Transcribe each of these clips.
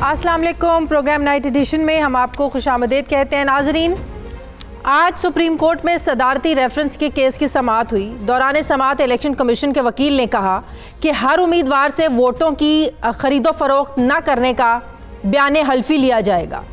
अस्सलाम वालेकुम। Programme night addition में हम आपको खुशामदीद कहते हैं। नाजरीन, आज सुप्रीम कोर्ट में सदारती रेफरेंस के केस की समाअत हुई। दौरान समाअत इलेक्शन कमीशन के वकील ने कहा कि हर उम्मीदवार से वोटों की खरीदो फरोख्त न करने का बयान हल्फी लिया जाएगा।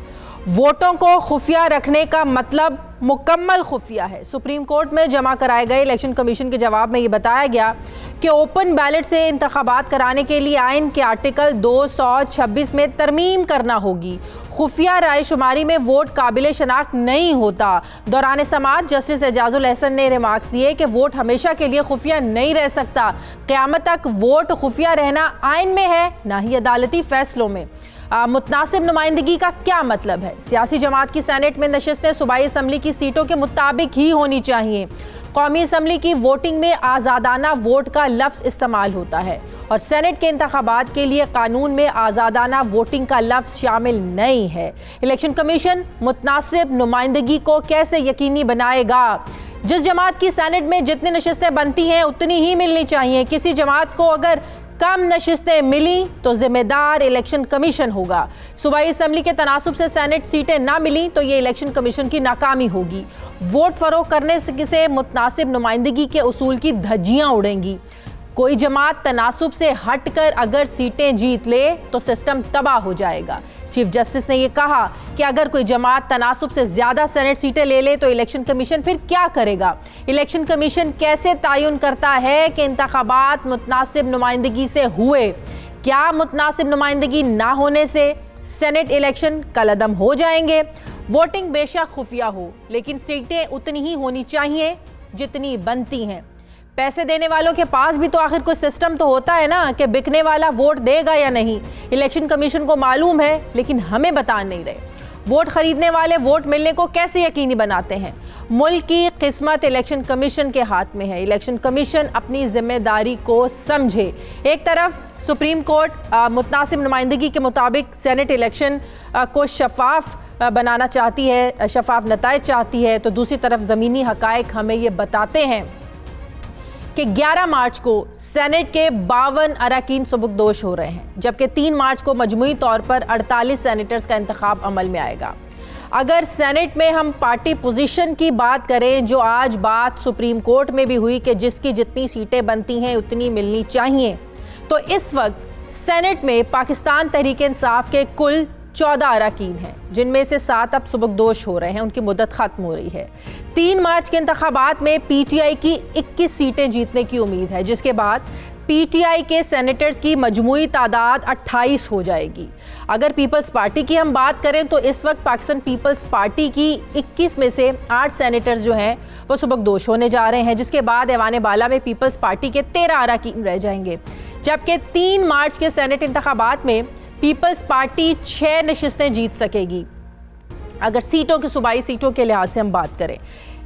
वोटों को खुफिया रखने का मतलब मुकम्मल खुफिया है। सुप्रीम कोर्ट में जमा कराए गए इलेक्शन कमीशन के जवाब में ये बताया गया कि ओपन बैलेट से इंतखाबात कराने के लिए आइन के आर्टिकल 226 में तरमीम करना होगी। खुफिया राय शुमारी में वोट काबिल शनाख्त नहीं होता। दौरान समाअत जस्टिस एजाजुल एहसन ने रिमार्क्स दिए कि वोट हमेशा के लिए खुफिया नहीं रह सकता। क़यामत तक वोट खुफिया रहना आइन में है, ना ही अदालती फैसलों में। मुतनासिब नुमाइंदगी का क्या मतलब है? सियासी जमात की सेनेट में नशिस्तें सूबाई असम्बली की सीटों के मुताबिक ही होनी चाहिए। कौमी असम्बली की वोटिंग में आज़ादाना वोट का लफ्ज़ इस्तेमाल होता है और सेनेट के इंतखाबात के लिए कानून में आज़ादाना वोटिंग का लफ्ज़ शामिल नहीं है। इलेक्शन कमीशन मुतनासिब नुमाइंदगी को कैसे यकीनी बनाएगा? जिस जमात की सेनेट में जितनी नशिस्तें बनती हैं उतनी ही मिलनी चाहिए। किसी जमात को अगर कम नशिस्तें मिली तो जिम्मेदार इलेक्शन कमीशन होगा। सूबाई असम्बली के तनासुब से सेनेट सीटें ना मिली तो ये इलेक्शन कमीशन की नाकामी होगी। वोट फरोख्त करने से मुतनासिब नुमाइंदगी के उसूल की धज्जियां उड़ेंगी। कोई जमात तनासुब से हटकर अगर सीटें जीत ले तो सिस्टम तबाह हो जाएगा। चीफ जस्टिस ने यह कहा कि अगर कोई जमात तनासुब से ज़्यादा सेनेट सीटें ले ले तो इलेक्शन कमीशन फिर क्या करेगा? इलेक्शन कमीशन कैसे तयन करता है कि इंतखाबात मुतनासिब नुमाइंदगी से हुए? क्या मुतनासिब नुमाइंदगी ना होने से सेनेट इलेक्शन कलअदम हो जाएंगे? वोटिंग बेशक खुफिया हो लेकिन सीटें उतनी ही होनी चाहिए जितनी बनती हैं। पैसे देने वालों के पास भी तो आखिर कोई सिस्टम तो होता है ना कि बिकने वाला वोट देगा या नहीं। इलेक्शन कमीशन को मालूम है लेकिन हमें बता नहीं रहे। वोट खरीदने वाले वोट मिलने को कैसे यकीनी बनाते हैं? मुल्क की किस्मत इलेक्शन कमीशन के हाथ में है। इलेक्शन कमीशन अपनी जिम्मेदारी को समझे। एक तरफ सुप्रीम कोर्ट मुतनासिब नुमाइंदगी के मुताबिक सेनेट इलेक्शन को शफाफ बनाना चाहती है, शफाफ नताइज चाहती है, तो दूसरी तरफ ज़मीनी हकायक हमें ये बताते हैं कि 11 मार्च को सेनेट के 52 अरकान सुबुकदोश हो रहे हैं, जबकि 3 मार्च को मजमूई तौर पर 48 सेनेटर्स का इंतखाब अमल में आएगा। अगर सेनेट में हम पार्टी पोजीशन की बात करें, जो आज बात सुप्रीम कोर्ट में भी हुई कि जिसकी जितनी सीटें बनती हैं उतनी मिलनी चाहिए, तो इस वक्त सेनेट में पाकिस्तान तहरीक इंसाफ के कुल 14 अरकान हैं, जिनमें से 7 अब सुबुकदोश हो रहे हैं, उनकी मुद्दत ख़त्म हो रही है। 3 मार्च के इंतखाबात में पीटीआई की 21 सीटें जीतने की उम्मीद है, जिसके बाद पीटीआई के सेनेटर्स की मजमूई तादाद 28 हो जाएगी। अगर पीपल्स पार्टी की हम बात करें तो इस वक्त पाकिस्तान पीपल्स पार्टी की 21 में से 8 सेनेटर्स जो हैं वो सुबुकदोश होने जा रहे हैं, जिसके बाद ऐवान बाला में पीपल्स पार्टी के 13 अरकान रह जाएंगे। जबकि 3 मार्च के सेनेट इंतखाबात में पीपल्स पार्टी 6 नशिस्तें जीत सकेगी अगर सीटों की सूबाई सीटों के लिहाज से हम बात करें,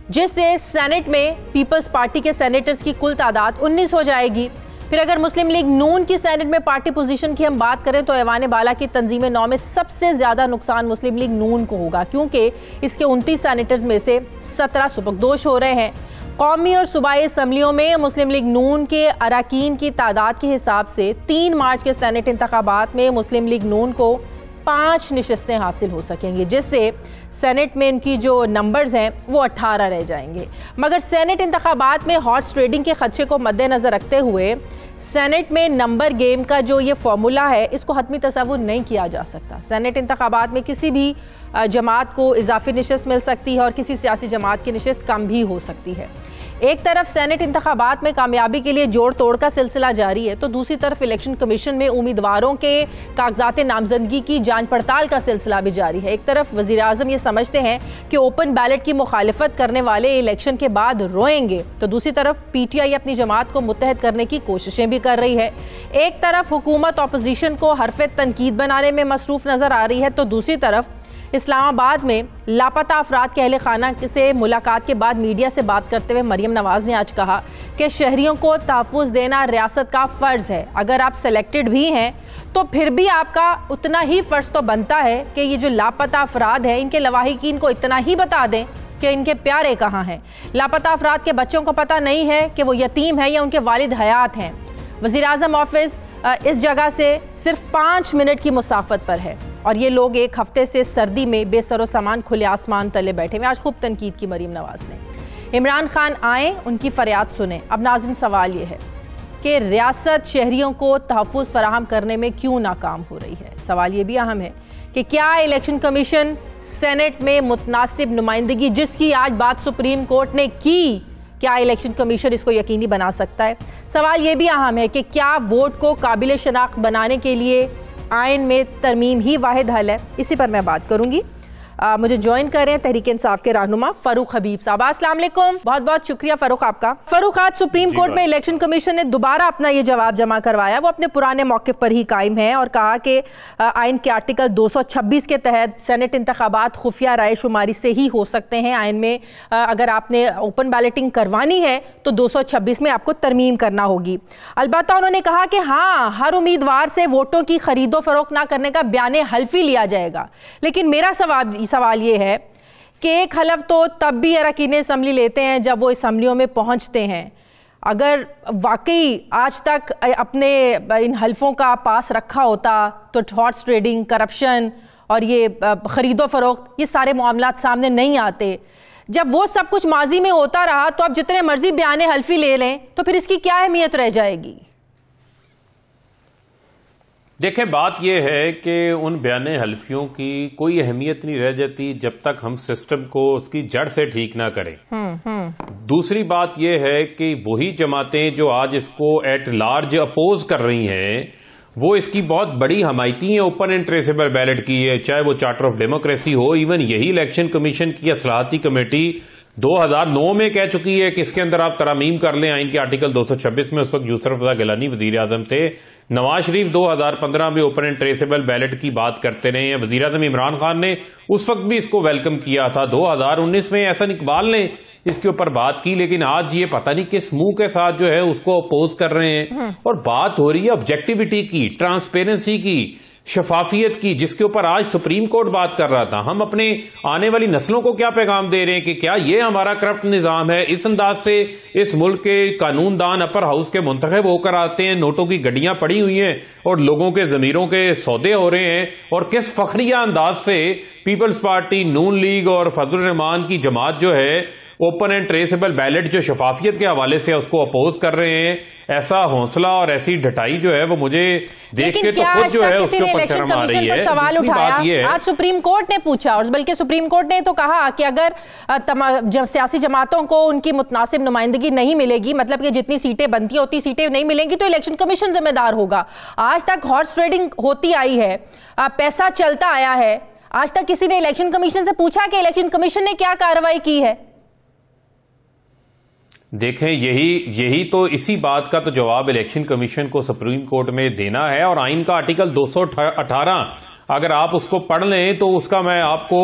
जिससे सेनेट में पीपल्स पार्टी के सेनेटर्स की कुल तादाद 19 हो जाएगी। फिर अगर मुस्लिम लीग नून की सेनेट में पार्टी पोजीशन की हम बात करें तो ऐवान बाला की तंजीम 9 में सबसे ज़्यादा नुकसान मुस्लिम लीग नून को होगा, क्योंकि इसके 29 सेनेटर्स में से 17 सुबुकदोश हो रहे हैं। कौमी और सूबाई असम्बलियों में मुस्लिम लीग नून के अरकान की तादाद के हिसाब से 3 मार्च के सेनेट इंतखाबात में मुस्लिम लीग नून को 5 नशिस्तें हासिल हो सकेंगी, जिससे सेनेट में इनकी जो नंबर्स हैं वो 18 रह जाएंगे। मगर सेनेट इंतखाबात में हॉर्स ट्रेडिंग के खदशे को मद्देनज़र रखते हुए सेनेट में नंबर गेम का जो ये फार्मूला है, इसको हतमी तसव्वुर नहीं किया जा सकता। सेनेट इंतखाबात में किसी भी जमात को इजाफी नशिस्त मिल सकती है और किसी सियासी जमात की नशिस्त कम भी हो सकती है। एक तरफ सेनेट इंतखाबात में कामयाबी के लिए जोड़ तोड़ का सिलसिला जारी है, तो दूसरी तरफ इलेक्शन कमीशन में उम्मीदवारों के कागजात नामजदगी की जांच पड़ताल का सिलसिला भी जारी है। एक तरफ वज़ीर आज़म ये समझते हैं कि ओपन बैलेट की मुखालिफत करने वाले इलेक्शन के बाद रोएंगे, तो दूसरी तरफ पीटीआई अपनी जमात को मुत्तहद करने की कोशिशें भी कर रही है। एक तरफ हुकूमत अपोजिशन को हरफ तनकीद बनाने में मसरूफ़ नज़र आ रही है, तो दूसरी तरफ इस्लामाबाद में लापता अफराद के अहले खाना से मुलाकात के बाद मीडिया से बात करते हुए मरियम नवाज़ ने आज कहा कि शहरियों को तहफ़्फ़ुज़ देना रियासत का फ़र्ज़ है। अगर आप सेलेक्टेड भी हैं तो फिर भी आपका उतना ही फ़र्ज़ तो बनता है कि ये जो लापता अफराद हैं इनके लवाहिकीन को इतना ही बता दें कि इनके प्यारे कहाँ हैं। लापता अफराद के बच्चों को पता नहीं है कि वो यतीम है या उनके वालिद हयात हैं। वज़ीर आज़म ऑफिस इस जगह से सिर्फ 5 मिनट की मुसाफत पर है। और ये लोग एक हफ्ते से सर्दी में बेसरो सामान खुले आसमान तले बैठे हुए। आज खूब तनकीद की मरीम नवाज ने। इमरान खान आए, उनकी फरियाद सुने। अब नाज़रीन, सवाल ये है कि रियासत शहरियों को तहफ़्फ़ुज़ फराहम करने में क्यों नाकाम हो रही है। सवाल ये भी अहम है कि क्या इलेक्शन कमीशन सेनेट में मुतनासिब नुमाइंदगी, जिसकी आज बात सुप्रीम कोर्ट ने की, क्या इलेक्शन कमीशन इसको यकीनी बना सकता है। सवाल ये भी अहम है कि क्या वोट को काबिल शनाख्त बनाने के लिए आइन में तरमीम ही वाहिद हल है। इसी पर मैं बात करूंगी। मुझे ज्वाइन कर रहे हैं तहरीक इंसाफ के रहनुमा फारूक हबीब साहब। अस्सलाम वालेकुम। बहुत बहुत शुक्रिया फारूक आपका। फारूक, आज सुप्रीम कोर्ट में इलेक्शन कमीशन ने दोबारा अपना ये जवाब जमा करवाया। वो अपने पुराने मौक़िफ़ पर ही कायम है और कहा कि आइन के आर्टिकल 226 के तहत सेनेट इंतखाबात खुफिया राय शुमारी से ही हो सकते हैं। आइन में अगर आपने ओपन बैलेटिंग करवानी है तो 226 में आपको तरमीम करना होगी। अलबत्ता उन्होंने कहा कि हाँ, हर उम्मीदवार से वोटों की खरीदो फरोख्त ना करने का बयान हल्फी लिया जाएगा। लेकिन मेरा सवाल ये है कि एक हलफ तो तब भी अरकान असम्बली लेते हैं जब वो असम्बलियों में पहुंचते हैं। अगर वाकई आज तक अपने इन हल्फों का पास रखा होता तो हॉर्स ट्रेडिंग, करप्शन और ये ख़रीदो फरोख्त, ये सारे मामलात सामने नहीं आते। जब वो सब कुछ माजी में होता रहा तो अब जितने मर्जी बयान हल्फी ले लें तो फिर इसकी क्या अहमियत रह जाएगी। देखें, बात यह है कि उन बयान हल्फियों की कोई अहमियत नहीं रह जाती जब तक हम सिस्टम को उसकी जड़ से ठीक ना करें। दूसरी बात यह है कि वही जमातें जो आज इसको एट लार्ज अपोज कर रही हैं, वो इसकी बहुत बड़ी हमायती है ओपन एंड ट्रेसेबल बैलेट की है, चाहे वो चार्टर ऑफ डेमोक्रेसी हो। इवन यही इलेक्शन कमीशन की असलाहती कमेटी 2009 में कह चुकी है कि इसके अंदर आप तरामीम कर लें आइन के आर्टिकल 226 में। उस वक्त यूसुफ रज़ा गिलानी वजीर आजम थे। नवाज शरीफ 2015 में ओपन एंड ट्रेसेबल बैलेट की बात करते रहे हैं। वजीर आजम इमरान खान ने उस वक्त भी इसको वेलकम किया था। 2019 में एहसन इकबाल ने इसके ऊपर बात की, लेकिन आज ये पता नहीं किस मुंह के साथ जो है उसको अपोज कर रहे हैं। और बात हो रही है ऑब्जेक्टिविटी की, ट्रांसपेरेंसी की, शफाफियत की, जिसके ऊपर आज सुप्रीम कोर्ट बात कर रहा था। हम अपने आने वाली नस्लों को क्या पैगाम दे रहे हैं कि क्या ये हमारा करप्ट निजाम है। इस अंदाज से इस मुल्क के कानूनदान अपर हाउस के मुंतखब होकर आते हैं, नोटों की गड्डियां पड़ी हुई हैं और लोगों के जमीरों के सौदे हो रहे हैं, और किस फखरिया अंदाज से पीपल्स पार्टी, नून लीग और फजल रहमान की जमात जो है ओपन एंड ट्रेसेबल बैलेट जो शफाफियत के हवाले से उसको अपोज कर रहे हैं। ऐसा हौसला और ऐसी ढटाई जो है वो मुझे देख के तो खुद जो है उसके ऊपर शर्म आ रही है। सवाल उठाया आज सुप्रीम कोर्ट ने पूछा, और बल्कि सुप्रीम कोर्ट ने तो कहा कि अगर जब सियासी जमातों को उनकी मुतनासिब नुमाइंदगी नहीं मिलेगी, मतलब कि जितनी सीटें बनती होती सीटें नहीं मिलेंगी, तो इलेक्शन कमीशन जिम्मेदार होगा। आज तक हॉर्स ट्रेडिंग होती आई है, पैसा चलता आया है। आज तक किसी ने इलेक्शन कमीशन से पूछा कि इलेक्शन कमीशन ने क्या कार्रवाई की है? देखें, यही तो इसी बात का तो जवाब इलेक्शन कमीशन को सुप्रीम कोर्ट में देना है। और आइन का आर्टिकल 218 अगर आप उसको पढ़ लें तो उसका मैं आपको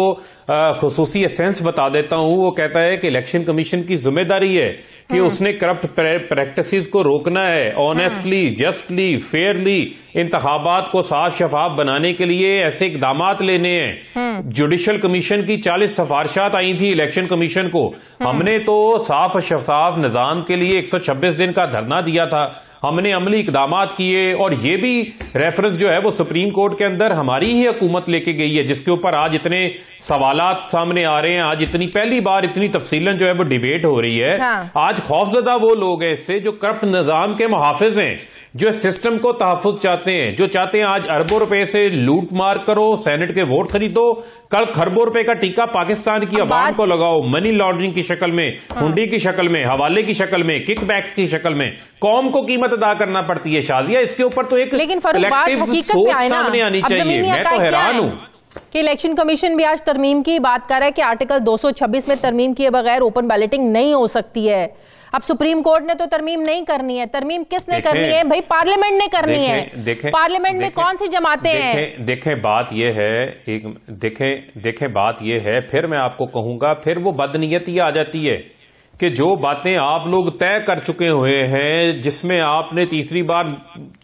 खुसूसी एसेंस बता देता हूं। वो कहता है कि इलेक्शन कमीशन की जिम्मेदारी है कि उसने करप्ट प्रैक्टिसेस को रोकना है, ऑनेस्टली, जस्टली, फेयरली इंतखाबात को साफ शफाफ बनाने के लिए ऐसे इकदामात लेने हैं। जुडिशल कमीशन की 40 सिफारिशात आई थी इलेक्शन कमीशन को। हमने तो साफ शफाफ निजाम के लिए 126 दिन का धरना दिया था, हमने अमली इकदामात किए, और ये भी रेफरेंस जो है वो सुप्रीम कोर्ट के अंदर हमारी ही हुकूमत लेके गई है, जिसके ऊपर आज इतने सवालात सामने आ रहे हैं। आज इतनी पहली बार इतनी तफसीलन जो है वो डिबेट हो रही है। हाँ। आज खौफजदा वो लोग हैं इससे जो करप्ट निजाम के मुहाफिज हैं, जो सिस्टम को तहफ्फुज चाहते हैं, जो चाहते हैं आज अरबों रुपए से लूट मार करो, सेनेट के वोट खरीदो, कल खरबों रुपए का टीका पाकिस्तान की अवाम को लगाओ, मनी लॉन्ड्रिंग की शक्ल में, हुंडी की शक्ल में, हवाले की शक्ल में, किकबैक्स की शक्ल में कौम को कीमत अदा करना पड़ती है। शाजिया, इसके ऊपर तो एक कलेक्टिव सोच सामने आनी चाहिए। मैं तो हैरान हूं कि इलेक्शन कमीशन भी आज तरमीम की बात कर रहा है कि आर्टिकल 226 में तरमीम किए बगैर ओपन बैलेटिंग नहीं हो सकती है। अब सुप्रीम कोर्ट ने तो तरमीम नहीं करनी है। तरमीम किसने करनी है भाई? पार्लियामेंट ने करनी है। पार्लियामेंट में कौन सी जमातें हैं? देखें बात यह है, देखें बात यह है, फिर मैं आपको कहूंगा, फिर वो बदनीयती आ जाती है कि जो बातें आप लोग तय कर चुके हुए हैं, जिसमें आपने तीसरी बार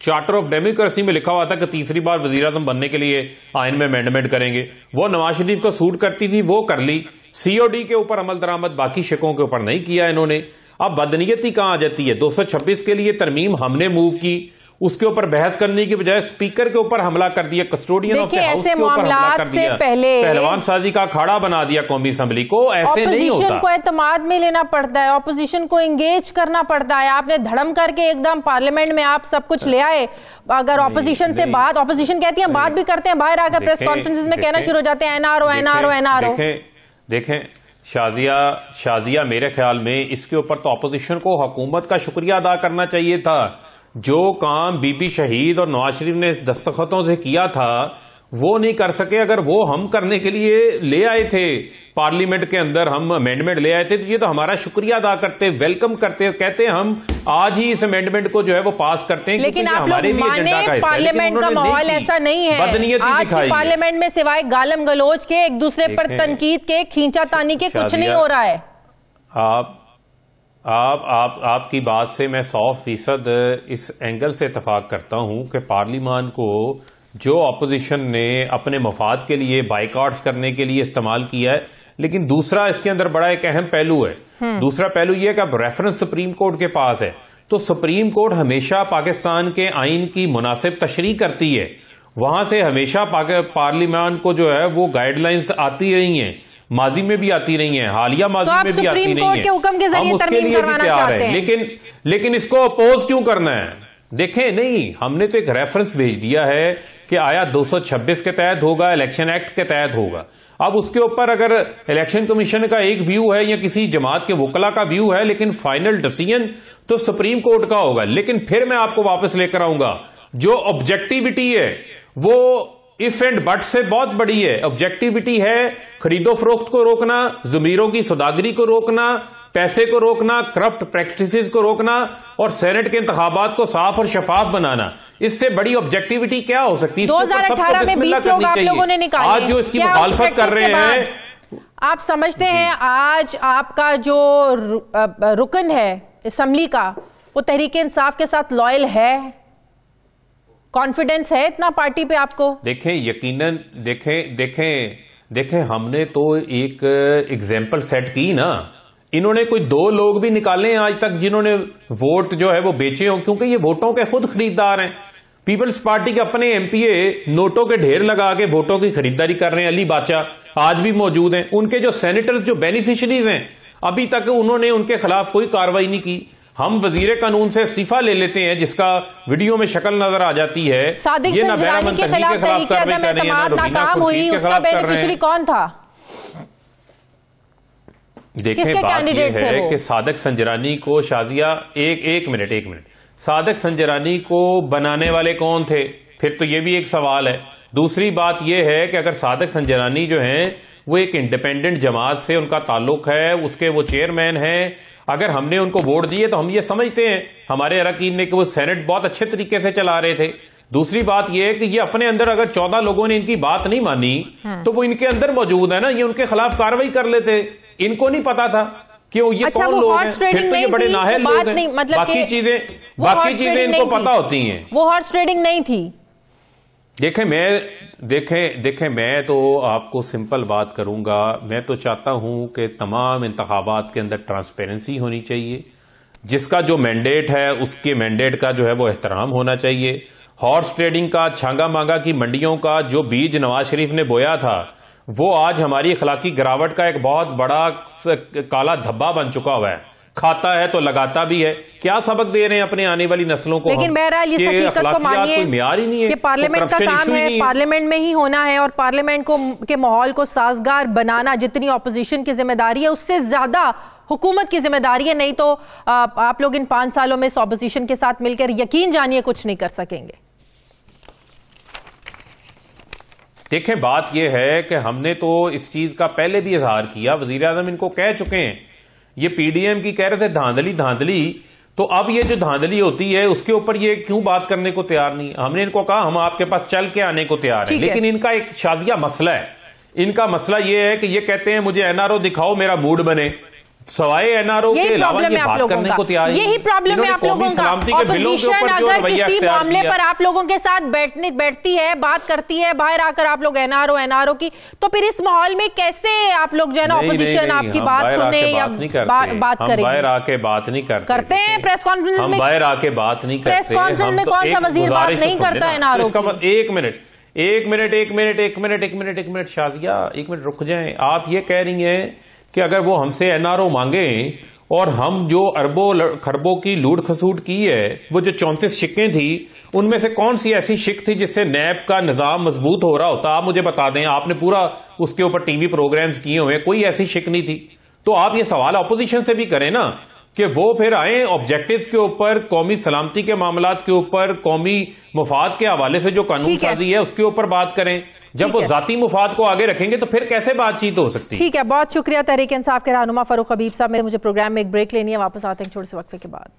चार्टर ऑफ डेमोक्रेसी में लिखा हुआ था कि तीसरी बार वजीर आजम बनने के लिए आइन में अमेंडमेंट करेंगे, वो नवाज शरीफ को सूट करती थी, वो कर ली। सीओडी के ऊपर अमल दरामद बाकी शिकों के ऊपर नहीं किया इन्होंने। अब बदनीयती कहां आ जाती है? 226 के लिए तरमीम हमने मूव की, उसके ऊपर बहस करने की बजाय स्पीकर के ऊपर हमला कर दिया, कस्टोडियन ऑफ द हाउस के ऊपर हमला कर दिया, पहलवान साजी का अखाड़ा बना दिया कौमी असेंबली को। ऐसे नहीं होता। ऑपोजिशन को एतमाद में लेना पड़ता है, ऑपोजिशन को एंगेज करना पड़ता है। आपने धड़म करके एकदम पार्लियामेंट में आप सब कुछ ले आए। अगर ऑपोजिशन से बात, ऑपोजिशन कहती है बात भी करते हैं, बाहर आकर प्रेस कॉन्फ्रेंसेस में कहना शुरू हो जाते हैं एनआरओ एनआरओ एनआरओ। देखें शाजिया मेरे ख्याल में इसके ऊपर तो ऑपोजिशन को हुकूमत का शुक्रिया अदा करना चाहिए था। जो काम बीबी शहीद और नवाज शरीफ ने दस्तखतों से किया था वो नहीं कर सके। अगर वो हम करने के लिए ले आए थे पार्लियामेंट के अंदर, हम अमेंडमेंट ले आए थे, तो ये तो हमारा शुक्रिया अदा करते, वेलकम करते, कहते हम आज ही इस अमेंडमेंट को जो है वो पास करते हैं। लेकिन आप लोग माने पार्लियामेंट का माहौल ऐसा नहीं है। आज की पार्लियामेंट में सिवाय गालम गलोच के, एक दूसरे पर तनकीद के, खींचातानी के कुछ नहीं हो रहा है। आपकी बात से मैं 100% इस एंगल से इत्तेफाक करता हूं कि पार्लियामान को जो अपोजिशन ने अपने मफाद के लिए बाइकआउट्स करने के लिए इस्तेमाल किया है, लेकिन दूसरा इसके अंदर बड़ा एक अहम पहलू है। दूसरा पहलू यह है कि अब रेफरेंस सुप्रीम कोर्ट के पास है, तो सुप्रीम कोर्ट हमेशा पाकिस्तान के आइन की मुनासिब तशरीह करती है। वहां से हमेशा पार्लियामान को जो है वो गाइडलाइंस आती रही हैं, माजी में भी आती रही हैं, हालिया माजी में भी आती रही हैं। के हुक्म के जरिए तरमीम करवाना चाहते हैं। लेकिन इसको अपोज क्यों करना है? देखें, नहीं, हमने तो एक रेफरेंस भेज दिया है कि आया 226 के तहत होगा, इलेक्शन एक्ट के तहत होगा। अब उसके ऊपर अगर इलेक्शन कमीशन का एक व्यू है या किसी जमात के वकला का व्यू है, लेकिन फाइनल डिसीजन तो सुप्रीम कोर्ट का होगा। लेकिन फिर मैं आपको वापस लेकर आऊंगा, जो ऑब्जेक्टिविटी है वो इफ एंड बट से बहुत बड़ी है। ऑब्जेक्टिविटी है खरीदो फरोख्त को रोकना, जमीरों की सौदागरी को रोकना, पैसे को रोकना, करप्ट प्रैक्टिसेस को रोकना और सेनेट के इंतखाबात को साफ और शफाफ बनाना। इससे बड़ी ऑब्जेक्टिविटी क्या हो सकती है? 2018 में 20 लोग आप लोगों ने निकाले। आज जो इसकी मुखालफत कर रहे हैं, आप समझते हैं आज आपका जो रुकन है असेंबली का, वो तहरीक इंसाफ के साथ लॉयल है? कॉन्फिडेंस है इतना पार्टी पे आपको? देखें, यकीनन देखें, हमने तो एक एग्जाम्पल सेट की ना। इन्होंने कोई 2 लोग भी निकाले हैं आज तक जिन्होंने वोट जो है वो बेचे हों, क्योंकि ये वोटों के खुद खरीदार हैं। पीपल्स पार्टी के अपने एमपीए नोटों के ढेर लगा के वोटों की खरीदारी कर रहे हैं। अली बादशाह आज भी मौजूद हैं। उनके जो सेनेटर्स, जो बेनिफिशरीज हैं, अभी तक उन्होंने उनके खिलाफ कोई कार्रवाई नहीं की। हम वजीर कानून से इस्तीफा ले लेते हैं जिसका वीडियो में शक्ल नजर आ जाती है। सादिक संजरानी के खिलाफ तहरीक-ए-अदम एतमाद नाकाम हुई, उसका बेनिफिशरी कौन था? देखें, बात यह है कि सादिक संजरानी को शाजिया एक मिनट सादिक संजरानी को बनाने वाले कौन थे? फिर तो यह भी एक सवाल है। दूसरी बात यह है कि अगर सादिक संजरानी जो हैं वो एक इंडिपेंडेंट जमात से उनका ताल्लुक है, उसके वो चेयरमैन हैं, अगर हमने उनको वोट दिए तो हम ये समझते हैं हमारे अरकान ने कि वो सेनेट बहुत अच्छे तरीके से चला रहे थे। दूसरी बात यह है कि ये अपने अंदर अगर 14 लोगों ने इनकी बात नहीं मानी तो वो इनके अंदर मौजूद है ना, ये उनके खिलाफ कार्रवाई कर लेते। इनको नहीं पता था क्यों ये कौन लोग हैं, फिर तो ये बड़े नाहल लोग हैं। मतलब बाकी चीजें इनको पता होती हैं। वो हॉर्स ट्रेडिंग नहीं थी। देखें, मैं तो आपको सिंपल बात करूंगा। मैं तो चाहता हूं कि तमाम इंतखाबात के अंदर ट्रांसपेरेंसी होनी चाहिए। जिसका जो मैंडेट है उसके मैंडेट का जो है वो एहतराम होना चाहिए। हॉर्स ट्रेडिंग का, छांगा मांगा की मंडियों का जो बीज नवाज शरीफ ने बोया था वो आज हमारी अखलाकी गिरावट का एक बहुत बड़ा काला धब्बा बन चुका हुआ है। खाता है तो लगाता भी है। क्या सबक दे रहे हैं अपने आने वाली नस्लों को? लेकिन बहरहाल इस हकीकत को मानिए कि पार्लियामेंट का काम है, पार्लियामेंट में ही होना है, और पार्लियामेंट को के माहौल को साजगार बनाना जितनी ऑपोजिशन की जिम्मेदारी है उससे ज्यादा हुकूमत की जिम्मेदारी है। नहीं तो आप लोग इन 5 सालों में इस ऑपोजिशन के साथ मिलकर यकीन जानिए कुछ नहीं कर सकेंगे। देखें, बात यह है कि हमने तो इस चीज का पहले भी इजहार किया, वजीर आजम इनको कह चुके हैं। ये पीडीएम की कह रहे थे धांधली, तो अब ये जो धांधली होती है उसके ऊपर ये क्यों बात करने को तैयार नहीं? हमने इनको कहा हम आपके पास चल के आने को तैयार हैं, लेकिन इनका एक शाजिया मसला है। इनका मसला ये है कि ये कहते हैं मुझे एनआरओ दिखाओ मेरा मूड बने। सवाए एनआरओ के अलावा ये बात करने को तैयार है। यही प्रॉब्लम है आप लोगों का। ऑपोजिशन अगर किसी मामले पर आप लोगों के साथ बैठती है, बात करती है, बाहर आकर आप लोग एनआरओ की, तो फिर इस माहौल में कैसे आप लोग जो है ना ऑपोजिशन आपकी बात सुने या बात करें? बाहर आके बात नहीं करते हैं प्रेस कॉन्फ्रेंस में, बाहर आके बात नहीं करते। प्रेस कॉन्फ्रेंस में कौन सा वजीर बात नहीं करता एनआरओ की? एक मिनट शाजिया, एक मिनट रुक जाएं। आप ये कह रही हैं कि अगर वो हमसे एनआरओ मांगे और हम जो अरबों खरबों की लूट खसूट की है, वो जो 34 शिक्कें थी, उनमें से कौन सी ऐसी शिक थी जिससे नैब का निजाम मजबूत हो रहा होता? आप मुझे बता दें। आपने पूरा उसके ऊपर टीवी प्रोग्राम्स किए हुए, कोई ऐसी शिक नहीं थी। तो आप ये सवाल अपोजिशन से भी करें ना कि वो फिर आए ऑब्जेक्टिव्स के ऊपर, कौमी सलामती के मामलात के ऊपर, कौमी मुफाद के हवाले से जो कानून साजी है उसके ऊपर बात करें। जब वो जाती मुफाद को आगे रखेंगे तो फिर कैसे बातचीत हो सकती है? ठीक है, बहुत शुक्रिया तहरीक इंसाफ के रहनुमा फारूक हबीब साहब। मुझे प्रोग्राम में एक ब्रेक लेनी है, वापस आते हैं छोटे से वक्फे के बाद।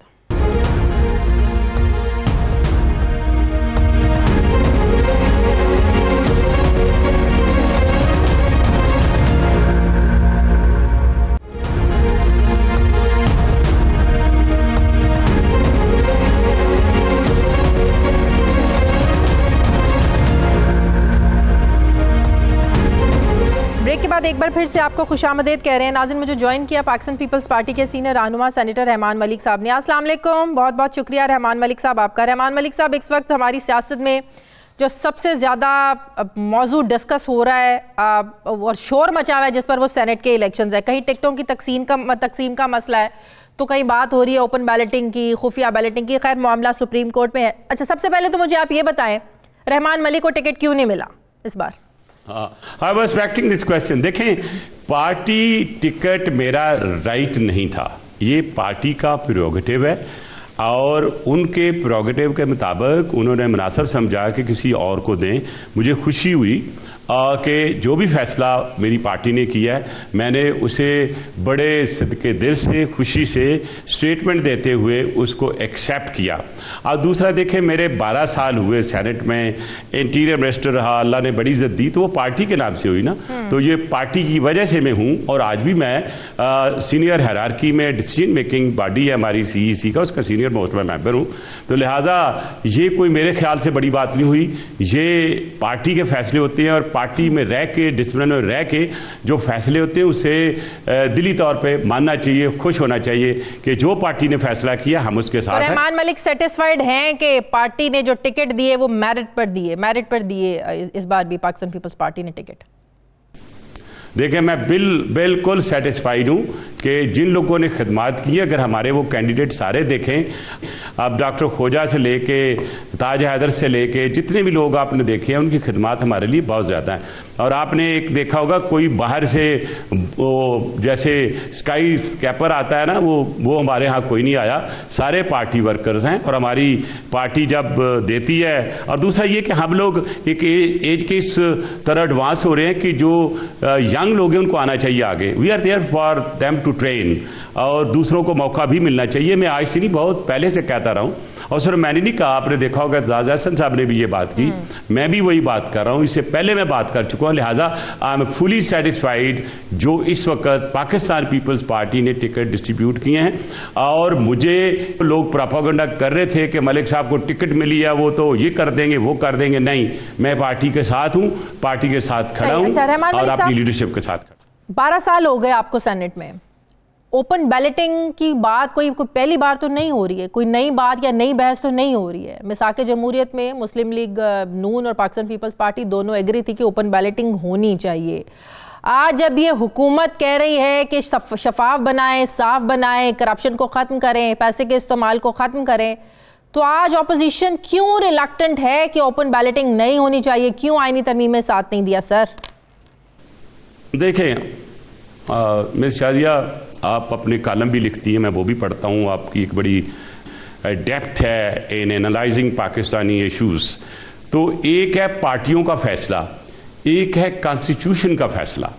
ब्रेक के बाद एक बार फिर से आपको खुशामदीद कह रहे हैं। नाज़रीन, मुझे ज्वाइन किया पाकिस्तान पीपल्स पार्टी के सीनियर रहनुमा सेनेटर रहमान मलिक साहब ने। अस्सलाम वालेकुम, बहुत बहुत शुक्रिया रहमान मलिक साहब आपका। रहमान मलिक साहब, इस वक्त हमारी सियासत में जो सबसे ज़्यादा मौजू डिस्कस हो रहा है और शोर मचा हुआ है, जिस पर वो सेनेट के इलेक्शंस है। कहीं टिकटों की तकसीम का मसला है, तो कहीं बात हो रही है ओपन बैलेटिंग की, खुफिया बैलेटिंग की। खैर, मामला सुप्रीम कोर्ट में है। अच्छा, सबसे पहले तो मुझे आप ये बताएं, रहमान मलिक को टिकट क्यों नहीं मिला इस बार? I was expecting this question. देखें, पार्टी टिकट मेरा राइट नहीं था, ये पार्टी का प्रेरोगेटिव है और उनके प्रेरोगेटिव के मुताबिक उन्होंने मुनासिब समझा कि किसी और को दें। मुझे खुशी हुई कि जो भी फैसला मेरी पार्टी ने किया है, मैंने उसे बड़े सदके दिल से, खुशी से स्टेटमेंट देते हुए उसको एक्सेप्ट किया। और दूसरा देखें, मेरे 12 साल हुए सेनेट में, इंटीरियर मिनिस्टर रहा, अल्लाह ने बड़ी इज्जत दी, तो वो पार्टी के नाम से हुई ना। तो ये पार्टी की वजह से मैं हूँ और आज भी मैं सीनियर हायरार्की में डिसीजन मेकिंग बॉडी है हमारी CEC का, उसका सीनियर मोस्ट मेंबर हूँ। तो लिहाजा ये कोई मेरे ख्याल से बड़ी बात नहीं हुई। ये पार्टी के फैसले होते हैं और पार्टी में रह के, डिसिप्लिन में रह के जो फैसले होते हैं उसे दिली तौर पे मानना चाहिए, खुश होना चाहिए कि जो पार्टी ने फैसला किया हम उसके साथ हैं। रहमान मलिक सेटिस्फाइड हैं कि पार्टी ने जो टिकट दिए वो मेरिट पर दिए इस बार भी पाकिस्तान पीपल्स पार्टी ने टिकट? देखिए, मैं बिल्कुल सेटिस्फाइड हूँ कि जिन लोगों ने खिदमात की, अगर हमारे वो कैंडिडेट सारे देखें, अब डॉक्टर खोजा से लेके ताज हैदर से लेके जितने भी लोग आपने देखे हैं, उनकी खिदमात हमारे लिए बहुत ज़्यादा है। और आपने एक देखा होगा, कोई बाहर से वो जैसे स्काई स्कैपर आता है ना, वो हमारे यहाँ कोई नहीं आया, सारे पार्टी वर्कर्स हैं। और हमारी पार्टी जब देती है, और दूसरा ये कि हम लोग एक एज के इस तरह एडवांस हो रहे हैं कि जो यंग लोग हैं उनको आना चाहिए आगे। We are there for them to train, और दूसरों को मौका भी मिलना चाहिए। मैं आज से नहीं, बहुत पहले से कहता रहा हूँ। और सर, मैंने नहीं कहा, आपने देखा होगा एजाज अहसन साहब ने भी ये बात की, मैं भी वही बात कर रहा हूँ, इससे पहले मैं बात कर चुका हूँ। लिहाजा आई एम फुली सेटिस्फाइड जो इस वक्त पाकिस्तान पीपल्स पार्टी ने टिकट डिस्ट्रीब्यूट किए हैं। और मुझे लोग प्रोपेगेंडा कर रहे थे कि मलिक साहब को टिकट मिली है, वो तो ये कर देंगे, वो कर देंगे। नहीं, मैं पार्टी के साथ हूँ, पार्टी के साथ खड़ा हूँ और अपनी लीडरशिप के साथ। 12 साल हो गए आपको सेनेट में। ओपन बैलेटिंग की बात कोई पहली बार तो नहीं हो रही है, कोई नई बात या नई बहस तो नहीं हो रही है। मिसाके जमहूरियत में मुस्लिम लीग नून और पाकिस्तान पीपल्स पार्टी दोनों एग्री थी कि ओपन बैलेटिंग होनी चाहिए। आज जब ये हुकूमत कह रही है कि शफाफ बनाएं, साफ बनाएं, करप्शन को ख़त्म करें, पैसे के इस्तेमाल को ख़त्म करें, तो आज ऑपोजिशन क्यों रिलक्टेंट है कि ओपन बैलेटिंग नहीं होनी चाहिए? क्यों आईनी तरमीम में साथ नहीं दिया? सर देखें, मिस शाजिया, आप अपने कॉलम भी लिखती हैं, मैं वो भी पढ़ता हूँ। आपकी एक बड़ी डेप्थ है इन एनालाइजिंग पाकिस्तानी इश्यूज। तो एक है पार्टियों का फैसला, एक है कॉन्स्टिट्यूशन का फैसला।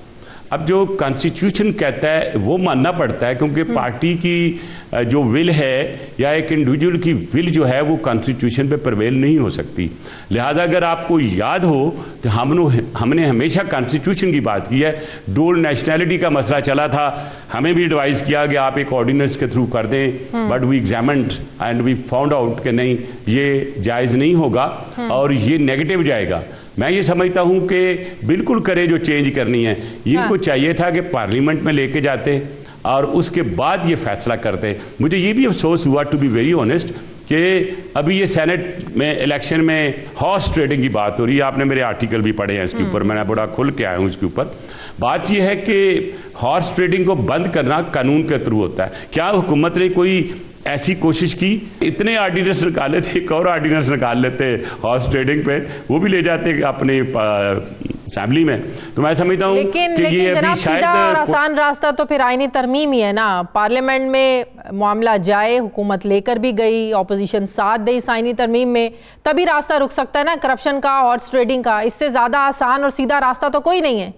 अब जो कॉन्स्टिट्यूशन कहता है वो मानना पड़ता है, क्योंकि पार्टी की जो विल है या एक इंडिविजुअल की विल जो है वो कॉन्स्टिट्यूशन पे प्रवेल नहीं हो सकती। लिहाजा अगर आपको याद हो तो हमने हमेशा कॉन्स्टिट्यूशन की बात की है। डुअल नेशनैलिटी का मसला चला था, हमें भी एडवाइस किया कि आप एक ऑर्डिनेंस के थ्रू कर दें, but we examined and we found out कि नहीं, ये जायज नहीं होगा और ये नेगेटिव जाएगा। मैं ये समझता हूं कि बिल्कुल करें जो चेंज करनी है। इनको चाहिए था कि पार्लियामेंट में लेके जाते और उसके बाद ये फैसला करते। मुझे ये भी अफसोस हुआ, टू बी वेरी ऑनेस्ट, कि अभी ये सेनेट में इलेक्शन में हॉर्स ट्रेडिंग की बात हो रही है। आपने मेरे आर्टिकल भी पढ़े हैं इसके ऊपर, मैंने बड़ा खुल के आया हूं इसके ऊपर। बात यह है कि हॉर्स ट्रेडिंग को बंद करना कानून के थ्रू होता है। क्या हुकूमत ने कोई ऐसी कोशिश की? इतने ऑर्डिनेंस निकाले थे, एक और ऑर्डिनेंस निकाल लेते हॉर्स ट्रेडिंग पे, वो भी ले जाते अपने असेंबली में। तो मैं समझता हूँ कि ये अभी शायद और आसान रास्ता तो फिर आईनी तरमीम ही है ना। पार्लियामेंट में मामला जाए, हुकूमत लेकर भी गई, ऑपोजिशन साथ दे इस आईनी तरमीम में, तभी रास्ता रुक सकता है ना करप्शन का, हॉर्स ट्रेडिंग का। इससे ज्यादा आसान और सीधा रास्ता तो कोई नहीं है।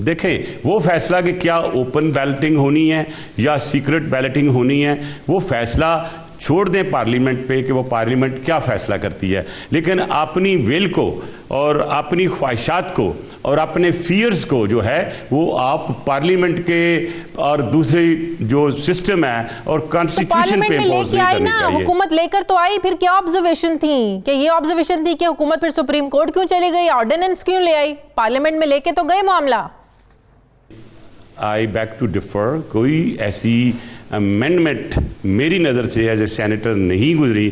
देखें, वो फैसला कि क्या ओपन बैलेटिंग होनी है या सीक्रेट बैलेटिंग होनी है, वो फैसला छोड़ दें पार्लियामेंट पे कि वो पार्लियामेंट क्या फैसला करती है। लेकिन अपनी विल को और अपनी ख्वाहिशात को और अपने फियर्स को जो है वो आप पार्लियामेंट के और दूसरे जो सिस्टम है और कॉन्स्टिट्यूशन पे इम्पोज नहीं करनी चाहिए। हुकूमत लेकर तो आई, फिर क्या ऑब्जर्वेशन थी? कि ये ऑब्जर्वेशन थी कि हुकूमत फिर सुप्रीम कोर्ट क्यों चली गई, ऑर्डिनेंस क्यों ले आई? पार्लियामेंट में लेके तो गए मामला। आई बैक टू डिफर, कोई ऐसी अमेंडमेंट मेरी नज़र से एज ए सेनेटर नहीं गुजरी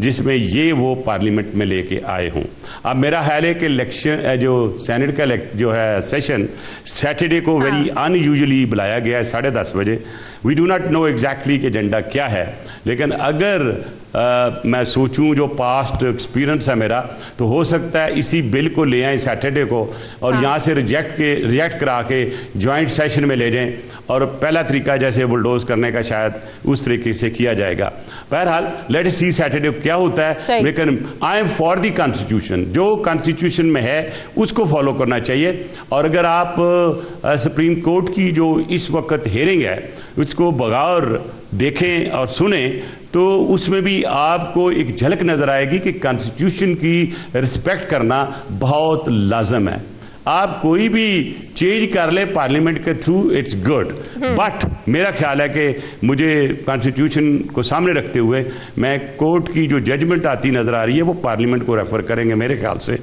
जिसमें ये वो पार्लियामेंट में लेके आए हों। अब मेरा ख्याल है कि इलेक्शन जो सेनेट का जो है सेशन सैटरडे को वेरी अनयूजुअली बुलाया गया है 10:30 बजे। We do not know exactly कि एजेंडा क्या है, लेकिन अगर मैं सोचूं जो पास्ट एक्सपीरियंस है मेरा, तो हो सकता है इसी बिल को ले आए सैटरडे को और यहाँ से रिजेक्ट करा के ज्वाइंट सेशन में ले जाएं, और पहला तरीका जैसे बुलडोज करने का शायद उस तरीके से किया जाएगा। बहरहाल लेट अस सी सैटरडे क्या होता है, लेकिन I am for the constitution. जो कॉन्स्टिट्यूशन में है उसको फॉलो करना चाहिए। और अगर आप सुप्रीम कोर्ट की जो इस वक्त हेयरिंग है उसको बगैर देखें और सुने तो उसमें भी आपको एक झलक नजर आएगी कि कॉन्स्टिट्यूशन की रिस्पेक्ट करना बहुत लाजम है। आप कोई भी चेंज कर ले पार्लियामेंट के थ्रू, इट्स गुड, बट मेरा ख्याल है कि मुझे कॉन्स्टिट्यूशन को सामने रखते हुए मैं कोर्ट की जो जजमेंट आती नजर आ रही है वो पार्लियामेंट को रेफर करेंगे मेरे ख्याल से।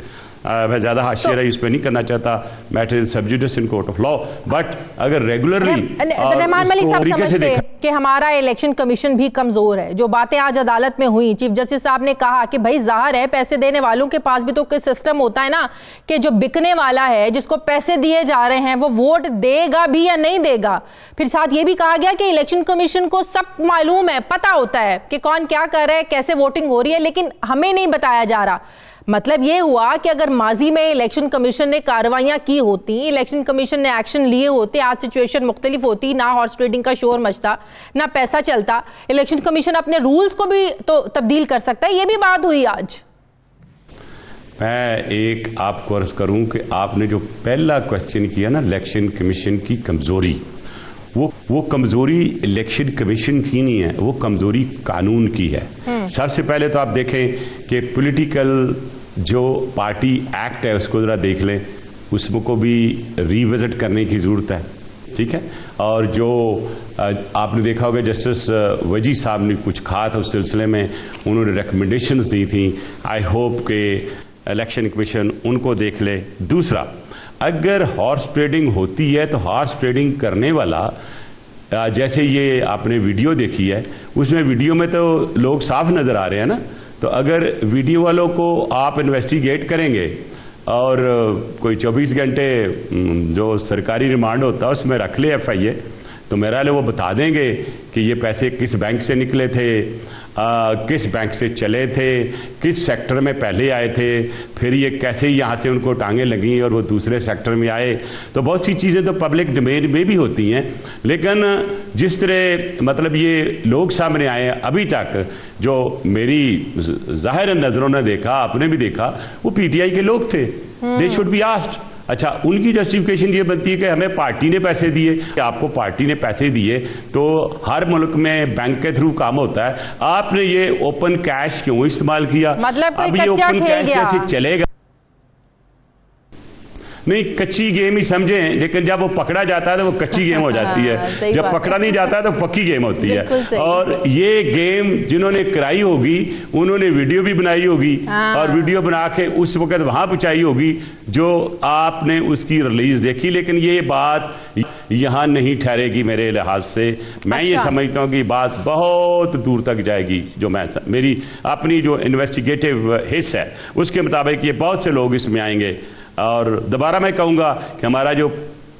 मैं ज्यादा हाशिया इस पे नहीं करना चाहता, मैटर इज सब जुडिस in court of law, but अगर रेगुलरली रहमान मलिक साहब समझते हैं कि हमारा इलेक्शन कमीशन भी कमजोर है। जो बातें आज अदालत में हुई, चीफ जस्टिस साहब ने कहा कि भाई जाहिर है पैसे देने वालों के पास भी तो कोई सिस्टम होता है ना, कि जो बिकने वाला है, जिसको पैसे दिए जा रहे हैं, वो वोट देगा भी या नहीं देगा। फिर साथ ये भी कहा गया कि इलेक्शन कमीशन को सब मालूम है, पता होता है कि कौन क्या कर रहा है, कैसे वोटिंग हो रही है, लेकिन हमें नहीं बताया जा रहा। मतलब ये हुआ कि अगर माजी में इलेक्शन कमीशन ने कार्रवाइयां की होती, इलेक्शन कमीशन ने एक्शन लिए होते, आज सिचुएशन मुख्तलिफ होती, ना हॉर्स ट्रेडिंग का शोर मचता, ना पैसा चलता। इलेक्शन कमीशन अपने रूल्स को भी तो तब्दील कर सकता है, ये भी बात हुई आज। मैं एक आपको अर्ज करूं कि आपने जो पहला क्वेश्चन किया ना इलेक्शन कमीशन की कमजोरी, वो कमजोरी इलेक्शन कमीशन की नहीं है, वो कमजोरी कानून की है। सबसे पहले तो आप देखें कि पॉलिटिकल जो पार्टी एक्ट है उसको जरा देख लें, उसको भी रिविजिट करने की जरूरत है, ठीक है। और जो आपने देखा होगा जस्टिस वजी साहब ने कुछ कहा था उस सिलसिले में, उन्होंने रिकमेंडेशंस दी थी। आई होप के इलेक्शन कमीशन उनको देख ले। दूसरा, अगर हॉर्स ट्रेडिंग होती है तो हॉर्स ट्रेडिंग करने वाला, जैसे ये आपने वीडियो देखी है, उसमें वीडियो में तो लोग साफ नजर आ रहे हैं ना, तो अगर वीडियो वालों को आप इन्वेस्टिगेट करेंगे और कोई 24 घंटे जो सरकारी रिमांड होता है उसमें रख ले FIA, तो मेरा वो बता देंगे कि ये पैसे किस बैंक से निकले थे, किस बैंक से चले थे, किस सेक्टर में पहले आए थे, फिर ये कैसे यहाँ से उनको टांगे लगी और वो दूसरे सेक्टर में आए। तो बहुत सी चीज़ें तो पब्लिक डोमेन में भी होती हैं, लेकिन जिस तरह मतलब ये लोग सामने आए अभी तक, जो मेरी जाहिर नज़रों ने देखा, आपने भी देखा, वो PTI के लोग थे। They should be asked. अच्छा, उनकी जस्टिफिकेशन ये बनती है कि हमें पार्टी ने पैसे दिए। आपको पार्टी ने पैसे दिए तो हर मुल्क में बैंक के थ्रू काम होता है, आपने ये ओपन कैश क्यों इस्तेमाल किया? मतलब अब ये ओपन कैश कैसे चलेगा? नहीं, कच्ची गेम ही समझें, लेकिन जब वो पकड़ा जाता है तो वो कच्ची गेम हो जाती है, जब पकड़ा नहीं जाता है तो पक्की गेम होती है। और ये गेम जिन्होंने कराई होगी उन्होंने वीडियो भी बनाई होगी और वीडियो बना के उस वक्त वहां पहुंचाई होगी जो आपने उसकी रिलीज देखी। लेकिन ये बात यहां नहीं ठहरेगी मेरे लिहाज से। मैं ये समझता हूं कि बात बहुत दूर तक जाएगी। जो मेरी अपनी जो इन्वेस्टिगेटिव हिस्सा है उसके मुताबिक ये बहुत से लोग इसमें आएंगे। और दोबारा मैं कहूंगा कि हमारा जो